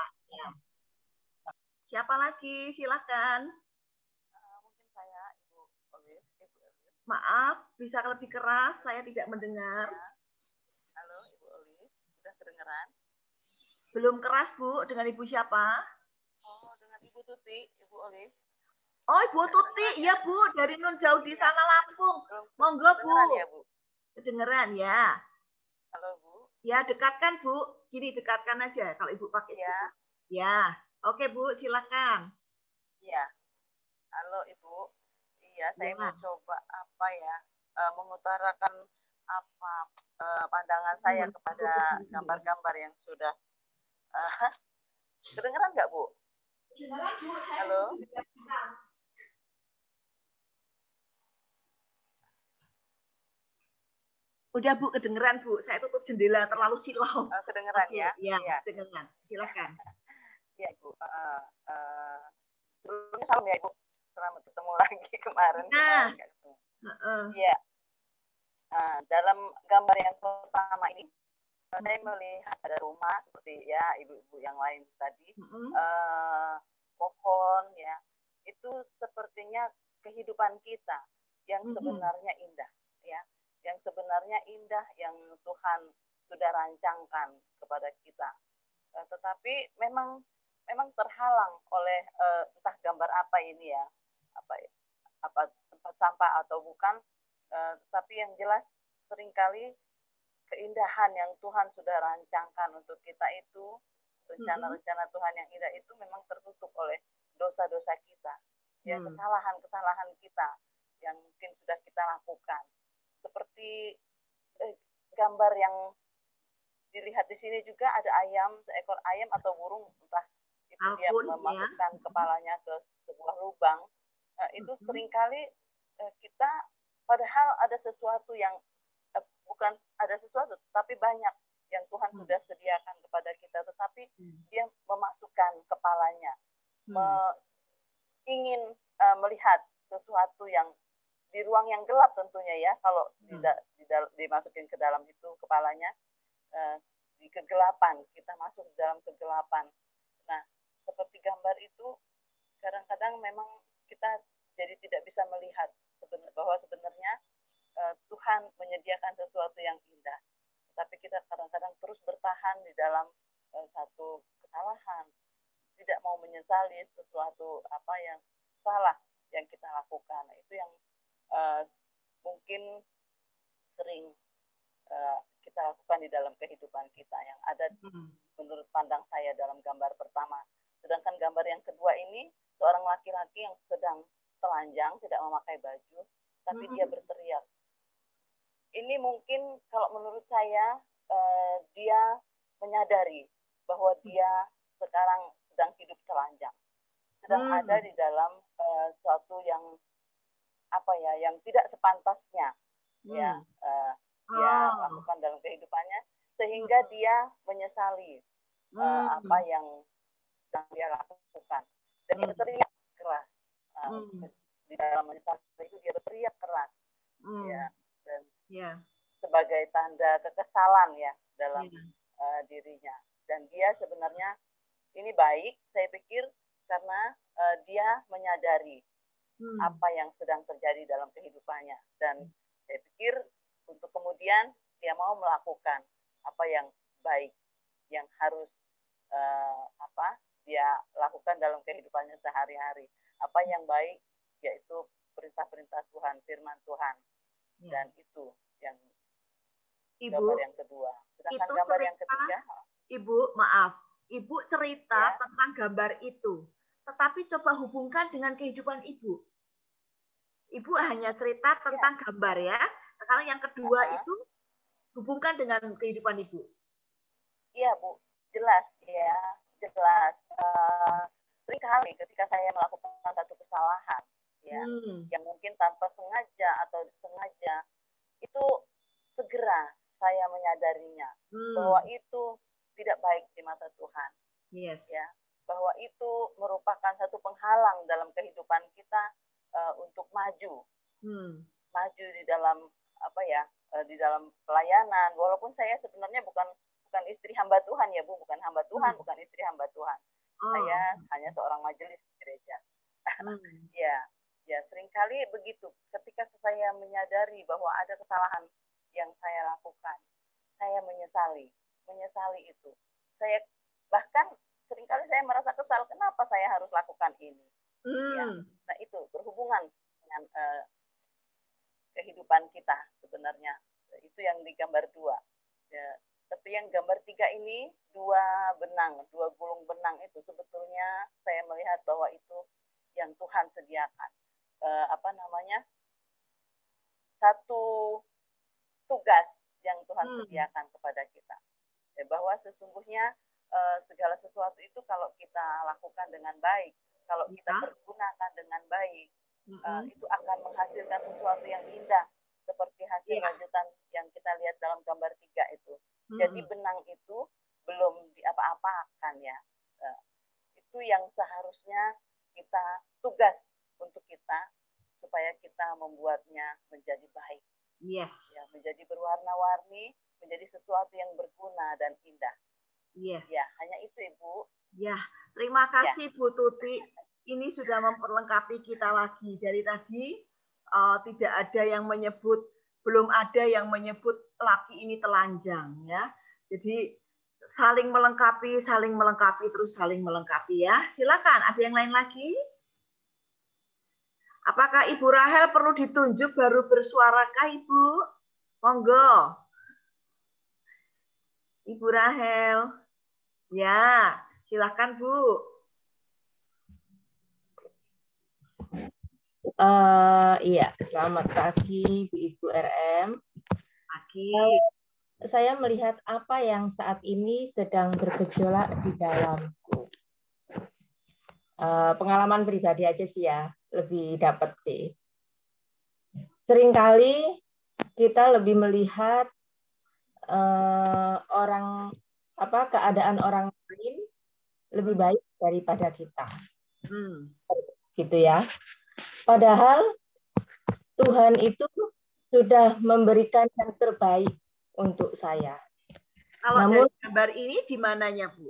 Siapa lagi? Silakan. Mungkin saya, Ibu Olive. Maaf, bisa lebih keras. Saya tidak mendengar. Halo, Ibu Olive. Sudah kedengeran? Belum keras, Bu. Dengan Ibu siapa? Oh, dengan Ibu Tuti, Ibu Olive. Oh, Ibu Tuti, iya Bu, dari Nun Jauh di sana Lampung. Monggo Bu. Ya, Bu. Kedengeran ya. Halo Bu. Ya, dekatkan Bu. Gini dekatkan aja kalau Ibu pakai. Ya. Ya, oke Bu, silakan. Iya, halo Ibu. Iya, saya mau Ya. coba apa ya, mengutarakan apa pandangan saya kepada gambar-gambar yang sudah kedengeran nggak Bu? Halo? Udah Bu, kedengeran Bu. Saya tutup jendela terlalu silau. Kedengeran ya? Iya, kedengeran. Silakan. Iya Ibu. Sebelumnya salam ya Ibu. Selamat ketemu lagi kemarin. Iya. Dalam gambar yang pertama ini, saya melihat ada rumah seperti ya ibu-ibu yang lain tadi, pohon ya, itu sepertinya kehidupan kita yang sebenarnya indah ya, yang sebenarnya indah yang Tuhan sudah rancangkan kepada kita, tetapi memang terhalang oleh entah gambar apa ini ya, apa tempat sampah atau bukan, tapi yang jelas seringkali keindahan yang Tuhan sudah rancangkan untuk kita itu, rencana-rencana Tuhan yang indah itu memang tertutup oleh dosa-dosa kita, ya, kesalahan-kesalahan kita yang mungkin sudah kita lakukan. Seperti gambar yang dilihat di sini juga ada ayam, seekor ayam atau burung, entah itu dia memasukkan kepalanya ke sebuah lubang. Itu seringkali kita padahal ada sesuatu yang bukan ada sesuatu, tapi banyak yang Tuhan sudah sediakan kepada kita, tetapi dia memasukkan kepalanya, ingin melihat sesuatu yang di ruang yang gelap tentunya ya, kalau dimasukin ke dalam itu kepalanya, di kegelapan, kita masuk di dalam kegelapan. Nah, seperti gambar itu, kadang-kadang memang kita jadi tidak bisa melihat bahwa sebenarnya Tuhan menyediakan sesuatu yang indah, tapi kita kadang-kadang terus bertahan di dalam satu kesalahan, tidak mau menyesali sesuatu apa yang salah yang kita lakukan. Itu yang mungkin sering kita lakukan di dalam kehidupan kita yang ada menurut pandang saya dalam gambar pertama. Sedangkan gambar yang kedua ini seorang laki-laki yang sedang telanjang, tidak memakai baju, tapi dia berteriak. Ini mungkin kalau menurut saya dia menyadari bahwa dia sekarang sedang hidup telanjang, sedang ada di dalam suatu yang apa ya, yang tidak sepantasnya ya dia lakukan dalam kehidupannya, sehingga dia menyesali apa yang sedang dia lakukan, dan dia berteriak keras. Di dalam menyesali itu dia berteriak keras ya, dan sebagai tanda kekesalan ya dalam dirinya. Dan dia sebenarnya ini baik, saya pikir, karena dia menyadari apa yang sedang terjadi dalam kehidupannya, dan saya pikir untuk kemudian dia mau melakukan apa yang baik yang harus dia lakukan dalam kehidupannya sehari-hari. Apa yang baik yaitu perintah-perintah Tuhan, firman Tuhan. Dan itu yang gambar yang kedua. Sedangkan gambar yang ketiga, Ibu, maaf, Ibu cerita tentang gambar itu, tetapi coba hubungkan dengan kehidupan Ibu. Ibu hanya cerita tentang gambar ya. Sekarang yang kedua itu hubungkan dengan kehidupan Ibu. Iya Bu, jelas ya, jelas. Seringkali ketika saya melakukan satu kesalahan, ya, yang mungkin tanpa sengaja atau disengaja, itu segera saya menyadarinya bahwa itu tidak baik di mata Tuhan. Ya, bahwa itu merupakan satu penghalang dalam kehidupan kita untuk maju, maju di dalam di dalam pelayanan. Walaupun saya sebenarnya bukan istri hamba Tuhan ya Bu, bukan hamba Tuhan, bukan istri hamba Tuhan. Saya hanya seorang majelis gereja. Ya, seringkali begitu. Ketika saya menyadari bahwa ada kesalahan yang saya lakukan, saya menyesali itu. Saya bahkan seringkali saya merasa kesal, kenapa saya harus lakukan ini? Ya, nah itu berhubungan dengan kehidupan kita sebenarnya. Itu yang di gambar 2. Ya, tapi yang gambar 3 ini, 2 gulung benang itu sebetulnya saya melihat bahwa itu yang Tuhan sediakan. Satu tugas yang Tuhan sediakan kepada kita. Ya, bahwa sesungguhnya segala sesuatu itu kalau kita lakukan dengan baik, kalau kita pergunakan dengan baik, itu akan menghasilkan sesuatu yang indah, seperti hasil rajutan yang kita lihat dalam gambar 3 itu. Jadi benang itu belum diapa-apakan ya. Itu yang seharusnya kita tugas untuk kita, supaya kita membuatnya menjadi baik. Yes. Ya, menjadi berwarna-warni, menjadi sesuatu yang berguna dan indah. Yes. Ya, hanya itu Ibu. Ya, terima kasih Bu Tuti. Ini sudah memperlengkapi kita lagi. Dari tadi tidak ada yang menyebut, belum ada yang menyebut laki ini telanjang ya. Jadi saling melengkapi, terus saling melengkapi ya. Silakan, ada yang lain lagi? Apakah Ibu Rahel perlu ditunjuk baru bersuarakah Ibu? Monggo. Ibu Rahel. Ya, silakan Bu. Iya, selamat pagi Ibu RM. Pagi. Saya melihat apa yang saat ini sedang bergejolak di dalamku. Pengalaman pribadi aja sih ya, lebih dapat sih. Seringkali kita lebih melihat keadaan orang lain lebih baik daripada kita. Gitu ya. Padahal Tuhan itu sudah memberikan yang terbaik untuk saya. Kalau dari gambar ini di mananya, Bu?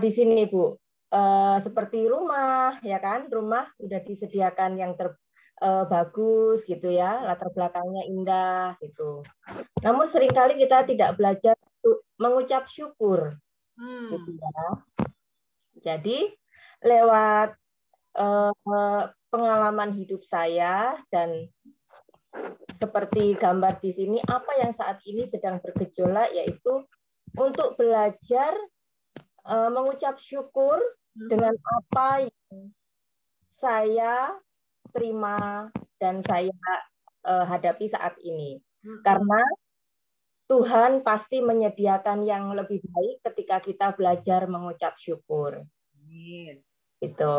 Di sini, Bu. Seperti rumah, ya kan? Rumah sudah disediakan yang bagus gitu ya, latar belakangnya indah gitu. Namun seringkali kita tidak belajar untuk mengucap syukur, gitu ya. Jadi lewat pengalaman hidup saya dan seperti gambar di sini, apa yang saat ini sedang bergejolak yaitu untuk belajar mengucap syukur dengan apa yang saya terima dan saya hadapi saat ini. Karena Tuhan pasti menyediakan yang lebih baik ketika kita belajar mengucap syukur. Gitu.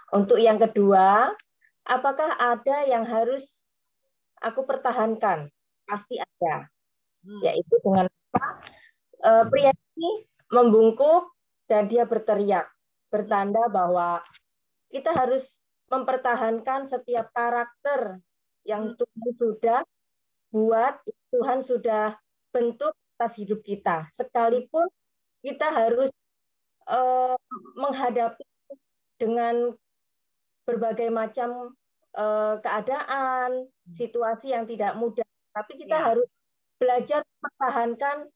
Untuk yang kedua, apakah ada yang harus aku pertahankan? Pasti ada. Yaitu dengan apa? Pria ini membungkuk dan dia berteriak, bertanda bahwa kita harus mempertahankan setiap karakter yang Tuhan sudah buat, Tuhan sudah bentuk atas hidup kita. Sekalipun kita harus menghadapi dengan berbagai macam keadaan, situasi yang tidak mudah. Tapi kita harus belajar mempertahankan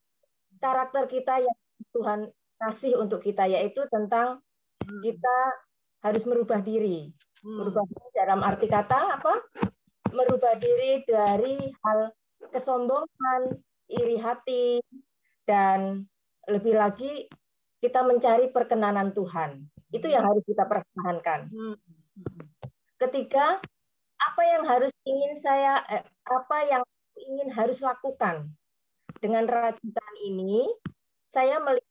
karakter kita yang Tuhan kasih untuk kita, yaitu tentang kita harus merubah diri. Merubah diri dalam arti kata apa? Merubah diri dari hal kesombongan, iri hati, dan lebih lagi kita mencari perkenanan Tuhan. Itu yang harus kita pertahankan. Ketiga, apa yang ingin harus lakukan dengan rajutan ini, saya melihat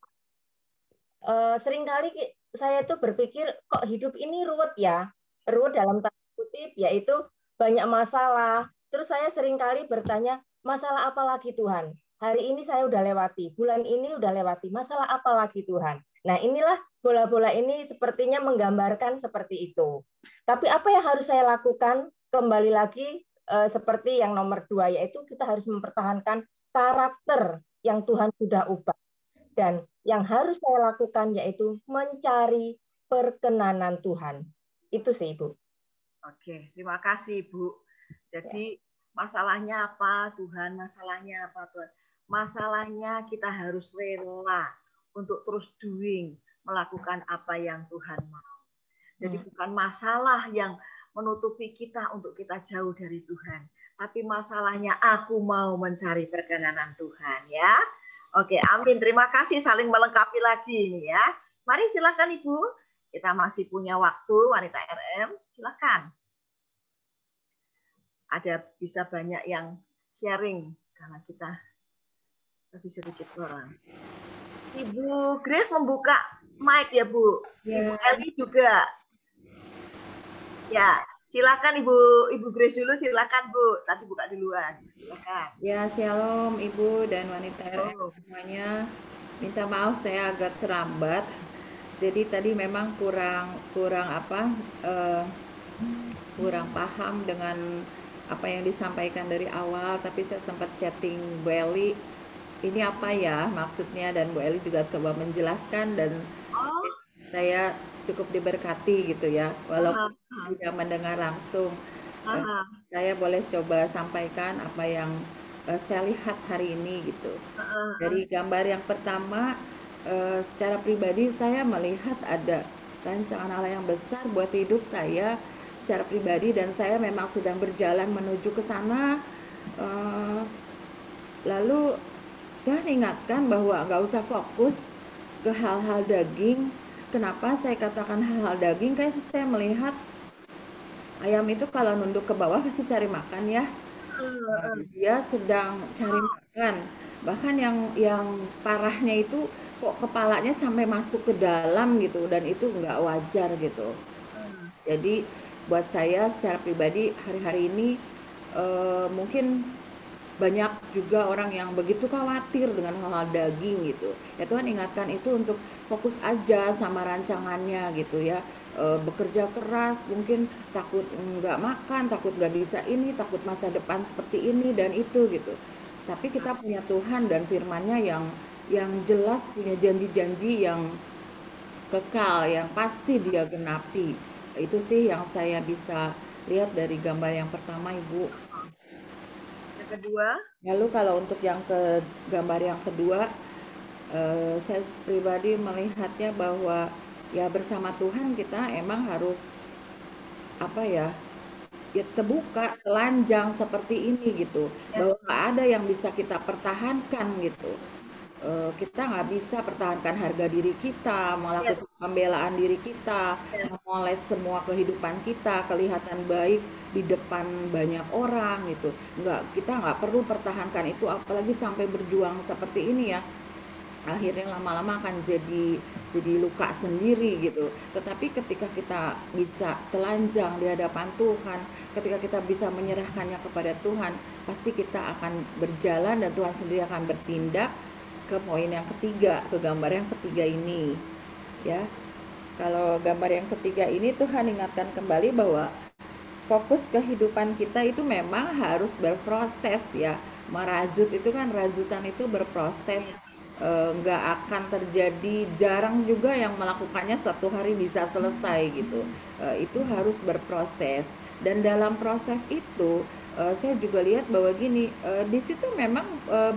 seringkali saya tuh berpikir kok hidup ini ruwet ya, ruwet dalam tanda kutip, yaitu banyak masalah. Terus saya seringkali bertanya, masalah apa lagi Tuhan? Hari ini saya udah lewati, bulan ini udah lewati, masalah apa lagi Tuhan? Nah inilah bola-bola ini sepertinya menggambarkan seperti itu. Tapi apa yang harus saya lakukan? Kembali lagi seperti yang nomor 2, yaitu kita harus mempertahankan karakter yang Tuhan sudah ubah. Dan yang harus saya lakukan yaitu mencari perkenanan Tuhan. Itu sih, Ibu. Oke, terima kasih, Bu. Jadi masalahnya apa, Tuhan? Masalahnya apa, Tuhan? Masalahnya kita harus rela untuk terus doing, melakukan apa yang Tuhan mau. Jadi bukan masalah yang menutupi kita untuk kita jauh dari Tuhan. Tapi masalahnya aku mau mencari perkenanan Tuhan, ya. Oke, amin. Terima kasih, saling melengkapi lagi ini ya. Mari silakan Ibu. kita masih punya waktu, wanita RM, silakan. Ada bisa banyak yang sharing karena kita lebih sedikit orang. Ibu Grace membuka mic ya Bu. Ibu Eli juga. Ya, silakan Ibu Grace dulu, silakan Bu. Tadi buka duluan. Silakan. Ya, shalom Ibu dan wanita RM semuanya. Minta maaf saya agak terlambat. Jadi tadi memang kurang paham dengan apa yang disampaikan dari awal, tapi saya sempat chatting Bu Eli, ini apa ya maksudnya, dan Bu Eli juga coba menjelaskan, dan saya cukup diberkati gitu ya, walaupun tidak mendengar langsung. Saya boleh coba sampaikan apa yang saya lihat hari ini gitu. Dari gambar yang pertama, secara pribadi saya melihat ada rancangan Allah yang besar buat hidup saya secara pribadi, dan saya memang sedang berjalan menuju ke sana. Lalu Tuhan ingatkan bahwa nggak usah fokus ke hal-hal daging. Kenapa saya katakan hal-hal daging? Kayak saya melihat ayam itu kalau nunduk ke bawah pasti cari makan ya. Dia sedang cari makan. Bahkan yang parahnya itu kok kepalanya sampai masuk ke dalam gitu, dan itu nggak wajar gitu. Jadi buat saya secara pribadi hari-hari ini mungkin banyak juga orang yang begitu khawatir dengan hal-hal daging gitu. Ya Tuhan ingatkan itu untuk fokus aja sama rancangannya gitu ya. Bekerja keras, mungkin takut nggak makan, takut nggak bisa ini, takut masa depan seperti ini dan itu gitu. Tapi kita punya Tuhan dan firman-Nya yang jelas, punya janji-janji yang kekal, yang pasti Dia genapi. Itu sih yang saya bisa lihat dari gambar yang pertama, Ibu. Yang kedua? Lalu kalau untuk gambar yang kedua, saya pribadi melihatnya bahwa ya bersama Tuhan kita emang harus terbuka, telanjang seperti ini gitu. Bahwa nggak ada yang bisa kita pertahankan gitu. Kita nggak bisa pertahankan harga diri kita, melakukan pembelaan diri kita, memoles semua kehidupan kita, kelihatan baik di depan banyak orang gitu. Kita nggak perlu pertahankan itu, apalagi sampai berjuang seperti ini ya. Akhirnya lama-lama akan jadi luka sendiri gitu. Tetapi ketika kita bisa telanjang di hadapan Tuhan, ketika kita bisa menyerahkannya kepada Tuhan, pasti kita akan berjalan dan Tuhan sendiri akan bertindak. Ke poin yang ketiga, ke gambar yang ketiga ini ya. Kalau gambar yang ketiga ini Tuhan ingatkan kembali bahwa fokus kehidupan kita itu memang harus berproses ya. Merajut itu kan, rajutan itu berproses, nggak akan terjadi, jarang juga yang melakukannya satu hari bisa selesai gitu. Itu harus berproses, dan dalam proses itu saya juga lihat bahwa gini, di situ memang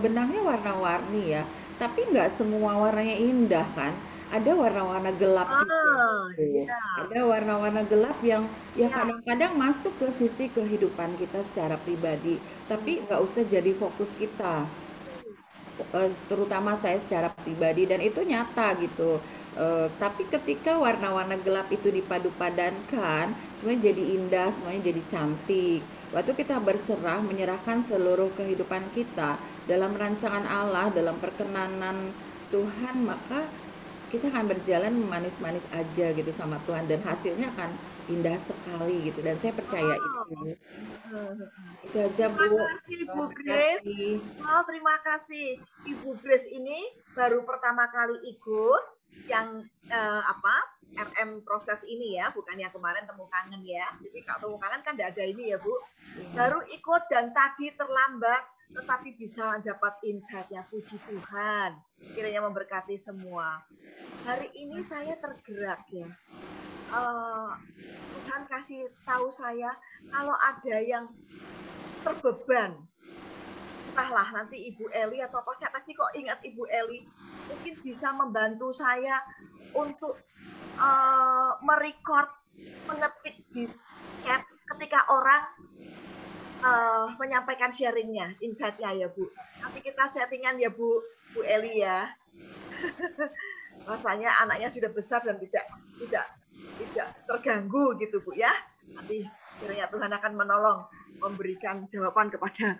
benangnya warna-warni ya, tapi nggak semua warnanya indah kan. Ada warna-warna gelap juga. Ada warna-warna gelap yang kadang-kadang masuk ke sisi kehidupan kita secara pribadi, tapi nggak usah jadi fokus kita. Terutama saya secara pribadi, dan itu nyata gitu. Tapi ketika warna-warna gelap itu dipadu-padankan, semuanya jadi indah, semuanya jadi cantik. Waktu kita berserah, menyerahkan seluruh kehidupan kita dalam rancangan Allah, dalam perkenanan Tuhan, maka kita akan berjalan manis-manis aja gitu sama Tuhan, dan hasilnya akan indah sekali gitu. Dan saya percaya itu. Itu aja Bu. Terima kasih Bu Grace. Terima kasih. Ibu Grace ini baru pertama kali ikut yang RM proses ini ya, bukan yang kemarin temu kangen ya. Jadi kalau temu kangen kan tidak ada ini ya Bu. Baru ikut dan tadi terlambat, tetapi bisa dapat insight-nya. Puji Tuhan, kiranya memberkati semua. Hari ini saya tergerak ya. Tuhan kasih tahu saya kalau ada yang terbeban, entahlah nanti Ibu Eli atau apa, saya tadi kok ingat Ibu Eli, mungkin bisa membantu saya untuk merecord, mengetik di chat ketika orang menyampaikan sharingnya, insight-nya ya Bu. Nanti kita settingan ya Bu Eli ya. Rasanya anaknya sudah besar dan tidak tidak terganggu gitu Bu ya. Nanti kiranya Tuhan akan menolong memberikan jawaban kepada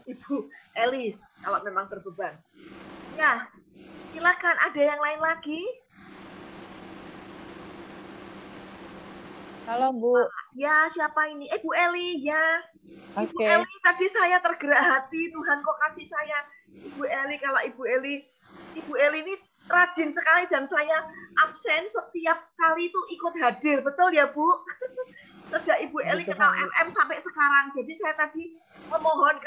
Ibu Eli kalau memang terbeban. Ya, silakan ada yang lain lagi. Halo Bu. Ya, siapa ini? Bu Eli ya. Ibu Oke. Eli tadi saya tergerak hati, Tuhan kok kasih saya Ibu Eli. Kalau Ibu Eli ini rajin sekali dan saya absen setiap kali itu ikut hadir, betul ya Bu? Sejak Ibu Eli kenal MM sampai sekarang. Jadi saya tadi memohon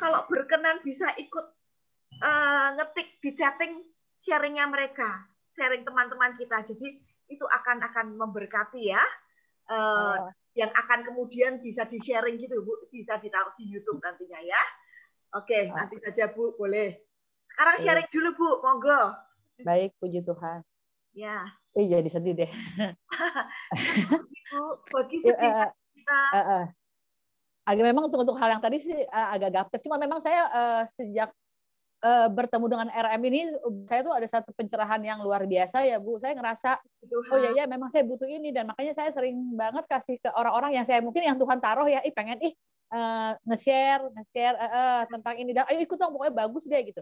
kalau berkenan bisa ikut ngetik di chatting sharingnya mereka, sharing teman-teman kita. Jadi itu akan memberkati ya. Yang akan kemudian bisa di-sharing gitu Bu, bisa ditaruh di YouTube nantinya ya. Oke, nanti saja Bu, boleh. Sekarang sharing dulu Bu, monggo. Baik, puji Tuhan. Ya. Jadi sedih deh. Bu, bagi sedih kita. Agak memang untuk hal yang tadi sih agak gaptek. Cuma memang saya sejak bertemu dengan RM ini, saya tuh ada satu pencerahan yang luar biasa ya Bu. Saya ngerasa, oh ya memang saya butuh ini, dan makanya saya sering banget kasih ke orang-orang yang saya mungkin yang Tuhan taruh ya, pengen nge-share tentang ini, dan ayo ikut dong, pokoknya bagus deh gitu.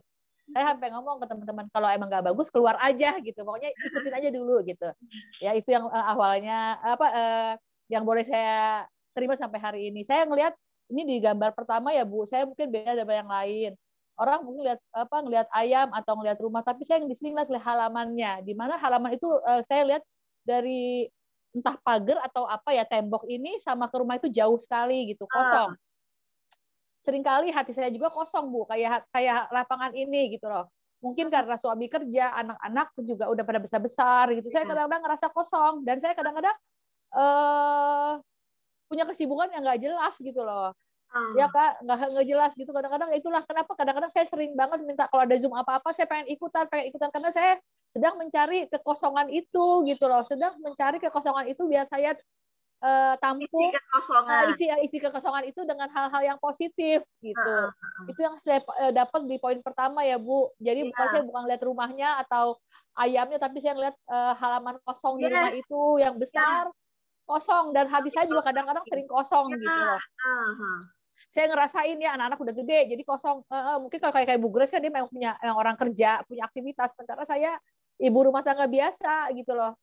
Saya sampai ngomong ke teman-teman, kalau emang nggak bagus keluar aja gitu, pokoknya ikutin aja dulu gitu. Ya itu yang awalnya yang boleh saya terima sampai hari ini. Saya ngelihat ini di gambar pertama ya Bu, saya mungkin beda dari yang lain. Orang mungkin ngelihat ayam atau ngelihat rumah, tapi saya di sini lihat halamannya. Di mana halaman itu saya lihat dari entah pagar atau apa ya, tembok ini sama ke rumah itu jauh sekali gitu, kosong. Seringkali hati saya juga kosong Bu, kayak lapangan ini gitu loh. Mungkin karena suami kerja, anak-anak juga udah pada besar-besar gitu. Saya kadang-kadang ngerasa kosong, dan saya kadang-kadang punya kesibukan yang nggak jelas gitu loh. Ya Kak, nggak jelas gitu. Kadang-kadang itulah kenapa kadang-kadang saya sering banget minta kalau ada Zoom apa-apa, saya pengen ikutan karena saya sedang mencari kekosongan itu gitu loh. Sedang mencari kekosongan itu biar saya tampung isi kekosongan itu dengan hal-hal yang positif gitu. Itu yang saya dapat di poin pertama ya Bu. Jadi saya bukan lihat rumahnya atau ayamnya, tapi saya lihat halaman kosong di rumah itu yang besar, kosong, dan hati saya juga kadang-kadang sering kosong gitu loh. Saya ngerasain ya, anak-anak udah gede jadi kosong. Mungkin kalau kayak Bu Grace kan dia memang punya orang kerja, punya aktivitas, sementara saya ibu rumah tangga biasa gitu loh,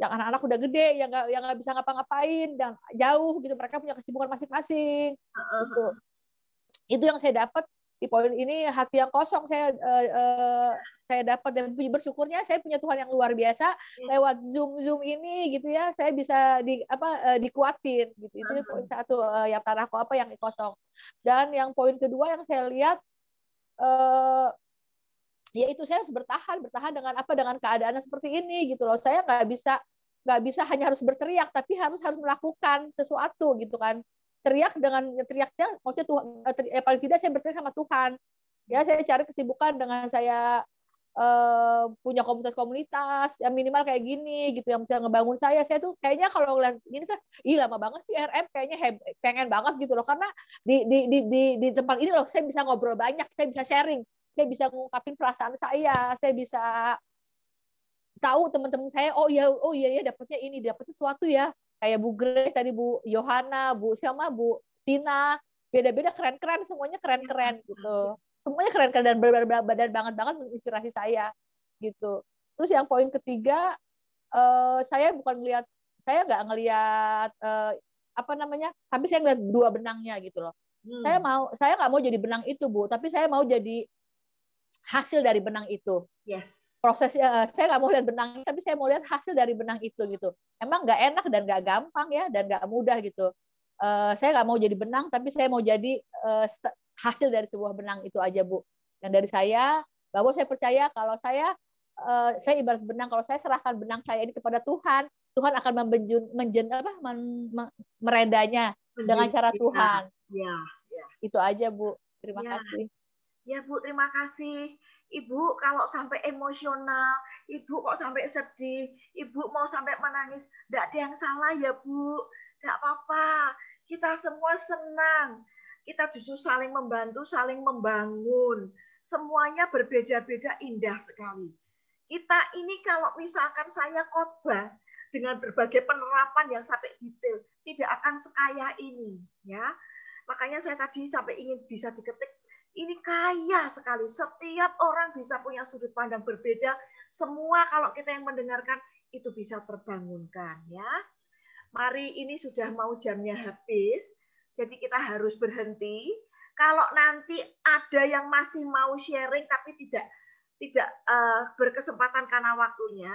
yang anak-anak udah gede, yang nggak bisa ngapa-ngapain dan jauh gitu, mereka punya kesibukan masing-masing. Gitu. Itu yang saya dapat di poin ini, hati yang kosong saya dapat, dan bersyukurnya saya punya Tuhan yang luar biasa. Lewat Zoom ini gitu ya, saya bisa dikuatin gitu. Itu poin satu yang tanahku yang kosong. Dan yang poin kedua yang saya lihat yaitu saya harus bertahan dengan keadaan seperti ini gitu loh. Saya nggak bisa hanya harus berteriak, tapi harus melakukan sesuatu gitu kan. Teriaknya maksudnya Tuhan, paling tidak saya berteriak sama Tuhan. Ya, saya cari kesibukan dengan saya punya komunitas yang minimal kayak gini gitu, yang bisa ngebangun saya tuh kayaknya kalau ngeliat gini tuh lama banget sih RM, kayaknya pengen banget gitu loh, karena di tempat ini loh saya bisa ngobrol banyak, saya bisa sharing, saya bisa ngungkapin perasaan saya bisa tahu teman-teman saya, oh iya dapatnya sesuatu ya, kayak Bu Grace tadi, Bu Yohana, Bu Tina, beda-beda, keren-keren, semuanya keren-keren gitu. Semuanya keren-keren dan benar-benar banget menginspirasi saya gitu. Terus yang poin ketiga, saya nggak ngelihat tapi saya ngelihat dua benangnya gitu loh. Saya nggak mau jadi benang itu Bu, tapi saya mau jadi hasil dari benang itu. Yes. Prosesnya saya nggak mau lihat benang, tapi saya mau lihat hasil dari benang itu gitu. Emang nggak enak dan nggak gampang ya, dan nggak mudah gitu. Saya nggak mau jadi benang, tapi saya mau jadi hasil dari sebuah benang itu aja Bu. Dan dari saya, bahwa saya percaya kalau saya ibarat benang, kalau saya serahkan benang saya ini kepada Tuhan, Tuhan akan meredanya dengan cara Tuhan. Ya. Itu aja Bu. Terima kasih. Ya Bu, terima kasih. Ibu kalau sampai emosional, Ibu kok sampai sedih, Ibu mau sampai menangis, tidak ada yang salah ya Bu, tidak apa-apa. Kita semua senang, kita justru saling membantu, saling membangun. Semuanya berbeda-beda, indah sekali. Kita ini kalau misalkan saya khotbah dengan berbagai penerapan yang sampai detail, tidak akan sekaya ini, ya. Makanya saya tadi sampai ingin bisa diketik, ini kaya sekali. Setiap orang bisa punya sudut pandang berbeda. Semua kalau kita yang mendengarkan itu bisa terbangunkan, ya. Mari, ini sudah mau jamnya habis, jadi kita harus berhenti. Kalau nanti ada yang masih mau sharing tapi tidak berkesempatan karena waktunya,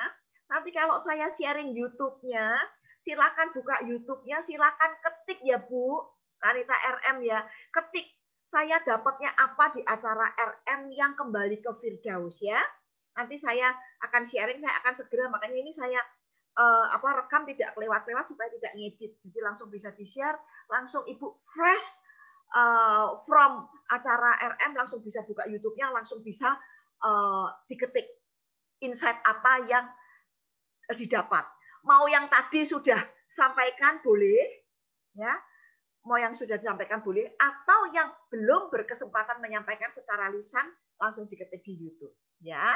nanti kalau saya sharing YouTube-nya, silakan buka YouTube-nya, silakan ketik ya Bu, Wanita RM ya, ketik saya dapatnya apa di acara RM yang kembali ke Firdaus ya. Nanti saya akan sharing, saya akan segera, makanya ini saya rekam tidak lewat-lewat supaya tidak ngedit, jadi langsung bisa di-share, langsung Ibu fresh from acara RM langsung bisa buka YouTube-nya, langsung bisa diketik insight apa yang didapat. Mau yang tadi sudah sampaikan boleh, ya. Mau yang sudah disampaikan boleh, atau yang belum berkesempatan menyampaikan secara lisan langsung diketik di YouTube, ya.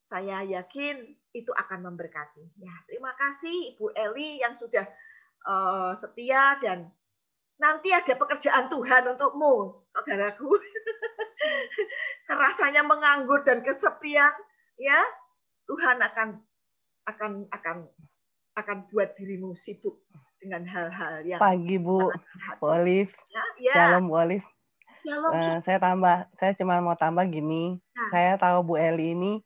Saya yakin itu akan memberkati. Ya, terima kasih Ibu Eli yang sudah setia, dan nanti ada pekerjaan Tuhan untukmu, saudaraku. Rasanya menganggur dan kesepian, ya. Tuhan akan buat dirimu sibuk dengan hal-hal yang pagi Bu Olive. Ya. Shalom Bu Olive. Shalom. Saya cuma mau tambah gini. Saya tahu Bu Eli ini,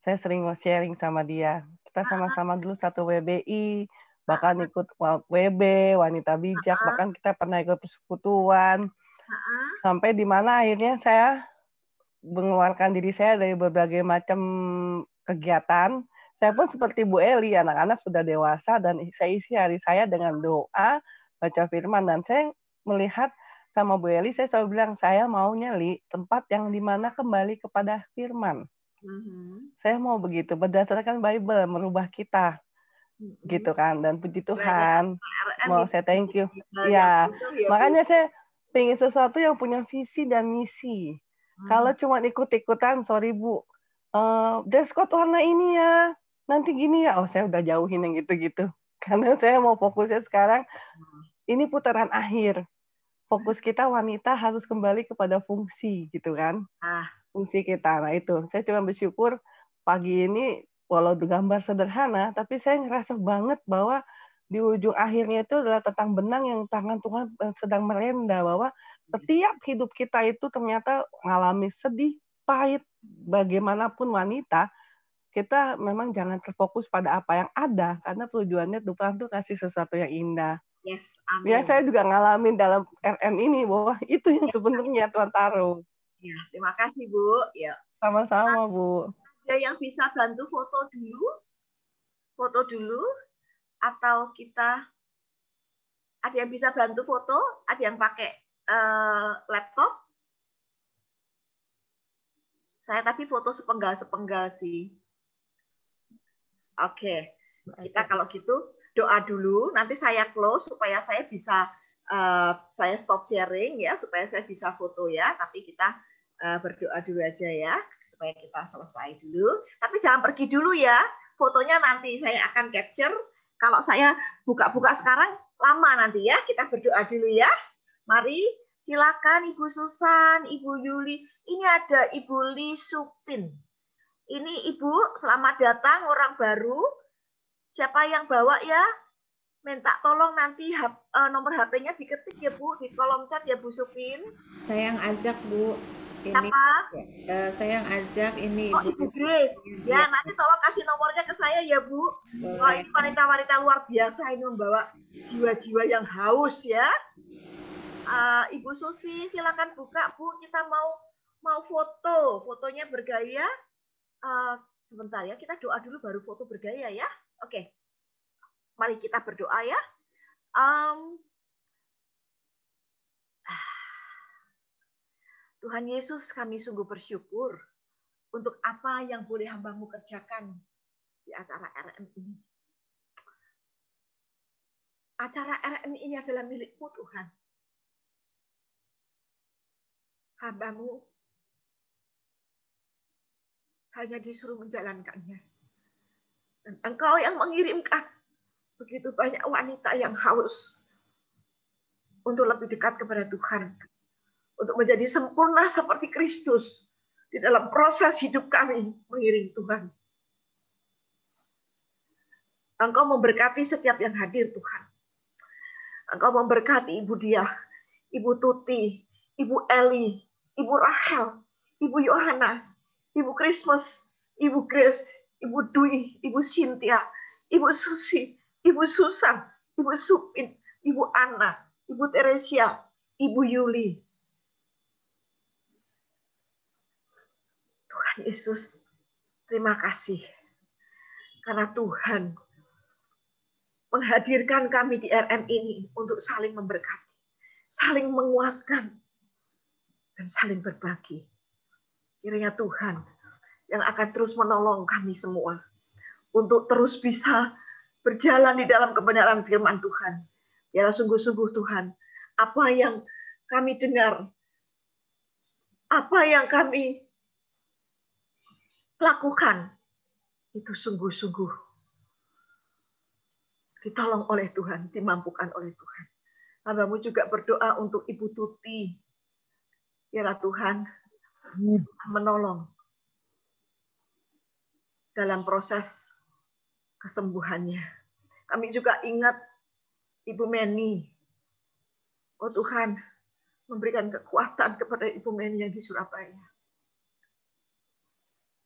saya sering sharing sama dia. Kita sama-sama dulu satu WBI, bahkan ikut WB, Wanita Bijak, bahkan kita pernah ikut persekutuan. Sampai di mana akhirnya saya mengeluarkan diri saya dari berbagai macam kegiatan. Saya pun seperti Bu Eli, anak-anak sudah dewasa, dan saya isi hari saya dengan doa, baca firman. Dan saya melihat sama Bu Eli, saya selalu bilang, saya mau nyali tempat yang dimana kembali kepada firman. Saya mau begitu, berdasarkan Bible, merubah kita. Gitu kan, dan puji Tuhan. Mau saya thank you. Ya, makanya saya pengen sesuatu yang punya visi dan misi. Kalau cuma ikut-ikutan, sorry Bu, dress code warna ini ya, nanti gini ya, saya udah jauhin yang gitu-gitu. Karena saya mau fokusnya sekarang, ini putaran akhir. Fokus kita wanita harus kembali kepada fungsi, gitu kan. Fungsi kita. Nah itu, saya cuma bersyukur pagi ini, walau gambar sederhana, tapi saya ngerasa banget bahwa di ujung akhirnya itu adalah tentang benang yang tangan Tuhan sedang merendah, bahwa setiap hidup kita itu ternyata mengalami sedih, pahit, bagaimanapun wanita, kita memang jangan terfokus pada apa yang ada, karena tujuannya Tuhan tuh kasih sesuatu yang indah. Yes, amin. Ya, saya juga ngalamin dalam RM ini bahwa itu yang sebenarnya Tuhan taruh. Ya, terima kasih Bu. Ya. Sama-sama Bu. Ada yang bisa bantu foto dulu, atau kita ada yang bisa bantu foto, ada yang pakai laptop. Saya tadi foto sepenggal sih. Oke, kita kalau gitu doa dulu, nanti saya close supaya saya bisa saya stop sharing ya, supaya saya bisa foto ya. Tapi kita berdoa dulu aja ya, supaya kita selesai dulu. Tapi jangan pergi dulu ya, fotonya nanti saya akan capture. Kalau saya buka-buka sekarang lama nanti ya, kita berdoa dulu ya. Mari, silakan Ibu Susan, Ibu Yuli. Ini ada Ibu Li Supin. Ini Ibu, selamat datang orang baru. Siapa yang bawa ya? Minta tolong nanti nomor HP-nya diketik ya Bu, di kolom chat ya Bu Supin. Saya yang ajak Bu. Ini, siapa? Saya yang ajak ini Ibu Grace. Ya, nanti tolong kasih nomornya ke saya ya Bu. Wah, ini wanita-wanita luar biasa ini membawa jiwa-jiwa yang haus ya. Ibu Susi, silakan buka Bu. Kita mau foto, fotonya bergaya. Sebentar ya, kita doa dulu baru foto bergaya ya. Oke, mari kita berdoa ya. Tuhan Yesus, kami sungguh bersyukur untuk apa yang boleh hamba-Mu kerjakan di acara RM ini. Acara RM ini adalah milik-Mu Tuhan. Hamba-Mu hanya disuruh menjalankannya. Dan Engkau yang mengirimkan Begitu banyak wanita yang haus untuk lebih dekat kepada Tuhan, untuk menjadi sempurna seperti Kristus di dalam proses hidup kami mengiring Tuhan. Engkau memberkati setiap yang hadir, Tuhan. Engkau memberkati Ibu Diah, Ibu Tuti, Ibu Eli, Ibu Rachel, Ibu Yohana, Ibu Christmas, Ibu Grace, Ibu Dwi, Ibu Cynthia, Ibu Susi, Ibu Susan, Ibu Supin, Ibu Anna, Ibu Teresia, Ibu Yuli. Tuhan Yesus, terima kasih. Karena Tuhan menghadirkan kami di RM ini untuk saling memberkati, saling menguatkan, dan saling berbagi. Kiranya Tuhan yang akan terus menolong kami semua untuk terus bisa berjalan di dalam kebenaran firman Tuhan. Biarlah sungguh-sungguh Tuhan, apa yang kami dengar, apa yang kami lakukan, itu sungguh-sungguh ditolong oleh Tuhan, dimampukan oleh Tuhan. Hambamu juga berdoa untuk Ibu Tuti. Biarlah Tuhan menolong dalam proses kesembuhannya. Kami juga ingat Ibu Meni. Oh Tuhan, memberikan kekuatan kepada Ibu Meni yang di Surabaya.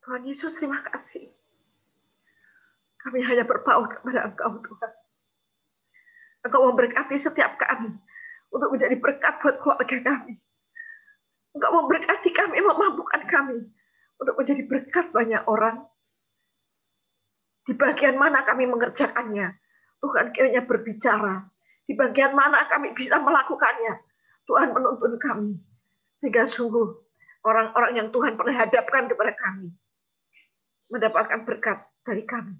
Tuhan Yesus, terima kasih. Kami hanya berpaut kepada Engkau, Tuhan. Engkau memberkati setiap kami untuk menjadi berkat buat keluarga kami. Engkau memberkati kami, memampukan kami untuk menjadi berkat banyak orang. Di bagian mana kami mengerjakannya, Tuhan kiranya berbicara. Di bagian mana kami bisa melakukannya, Tuhan menuntun kami. Sehingga sungguh orang-orang yang Tuhan pernah hadapkan kepada kami mendapatkan berkat dari kami.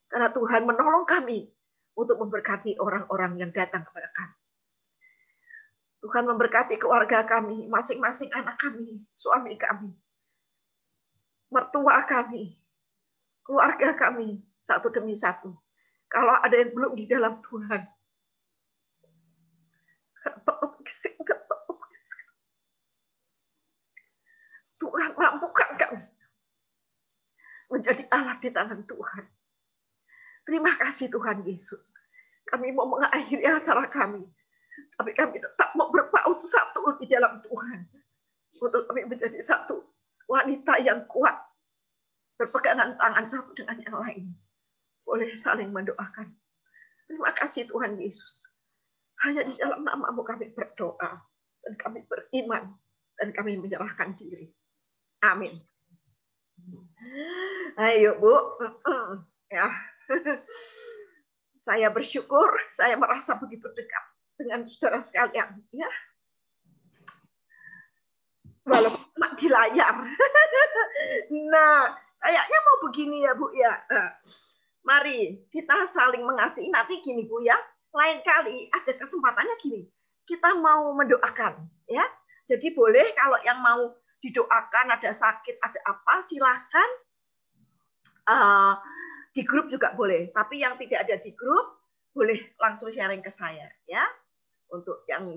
Karena Tuhan menolong kami untuk memberkati orang-orang yang datang kepada kami. Tuhan memberkati keluarga kami, masing-masing anak kami, suami kami, mertua kami, keluarga kami, satu demi satu. Kalau ada yang belum di dalam Tuhan, Tuhan mampukan kami menjadi alat di tangan Tuhan. Terima kasih Tuhan Yesus. Kami mau mengakhiri acara kami, tapi kami tetap mau berpaut satu di dalam Tuhan. Untuk kami menjadi satu wanita yang kuat, berpegangan tangan satu dengan yang lain. Boleh saling mendoakan. Terima kasih Tuhan Yesus. Hanya di dalam nama-Mu kami berdoa, dan kami beriman, dan kami menyerahkan diri. Amin. Ayo Bu, ya. Saya bersyukur, saya merasa begitu dekat dengan saudara sekalian, ya. Walaupun cuma di layar. Nah, kayaknya mau begini ya Bu ya. Mari kita saling mengasihi. Nanti gini Bu ya, lain kali ada kesempatannya gini. Kita mau mendoakan, ya. Jadi boleh kalau yang mau didoakan, ada sakit, ada apa, silahkan. Di grup juga boleh, tapi yang tidak ada di grup boleh langsung sharing ke saya, ya. Untuk yang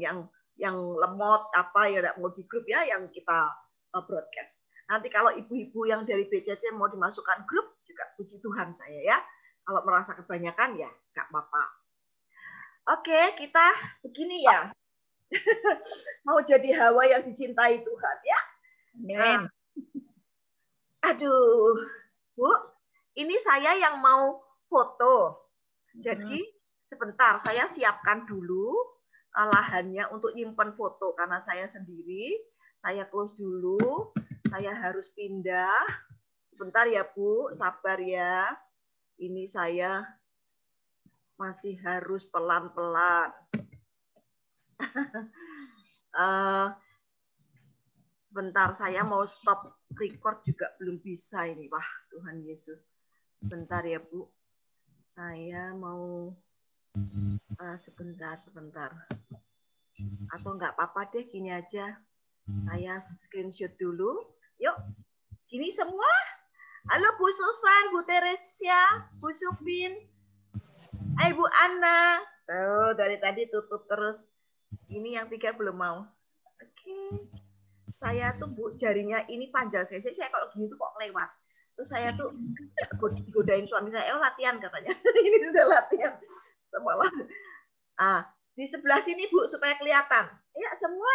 lemot apa ya tidak mau di grup ya, yang kita broadcast. Nanti kalau ibu-ibu yang dari BCC mau dimasukkan grup juga puji Tuhan saya ya. Kalau merasa kebanyakan ya nggak apa-apa. Oke, kita begini ya. Mau jadi Hawa yang dicintai Tuhan ya. Amin. Aduh, Bu. Ini saya yang mau foto. Jadi sebentar saya siapkan dulu lahannya untuk nyimpen foto karena saya sendiri. Saya close dulu. Saya harus pindah. Sebentar ya Bu, sabar ya. Ini saya masih harus pelan-pelan. Bentar saya mau stop record juga belum bisa ini. Wah, Tuhan Yesus. Bentar ya Bu, saya mau sebentar. Atau nggak apa-apa deh, gini aja. Saya screenshot dulu. Yuk, gini semua. Halo Bu Susan, Bu Teresia, Bu Supin. Bu Anna. Tuh, dari tadi tutup terus. Ini yang 3 belum mau. Oke. Saya tuh Bu, jarinya ini panjang saya kalau gini tuh kok lewat. Terus saya tuh godain suami saya, latihan katanya. Ini sudah latihan. Semalam. Di sebelah sini Bu, supaya kelihatan. Ya, semua.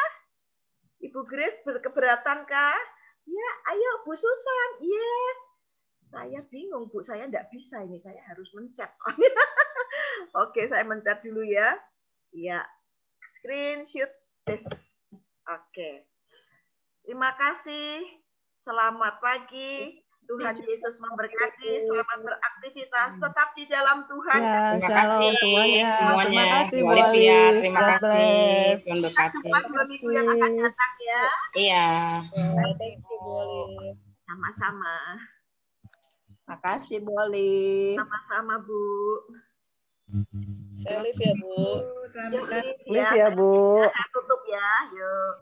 Ibu Grace berkeberatan kah? Ya, ayo Bu Susan. Yes. Saya bingung Bu, saya enggak bisa ini. Saya harus mencet. Oke, saya mencet dulu ya. Ya. Screenshot this. Oke. Terima kasih. Selamat pagi. Tuhan Yesus memberkati. Selamat beraktivitas. Tetap di dalam Tuhan. Ya, Terima kasih semuanya. semuanya. Terima kasih, Bu Bu Olivia, Olive. terima God kasih. bless. Tuhan berkati. Dua minggu yang akan datang ya. Iya. Thank you, Bu Olive. Sama-sama. Makasih Bu Olive. Sama-sama Bu. Saya Olive ya Bu. Yuk, Liv ya, Bu. Saya tutup ya. Yuk.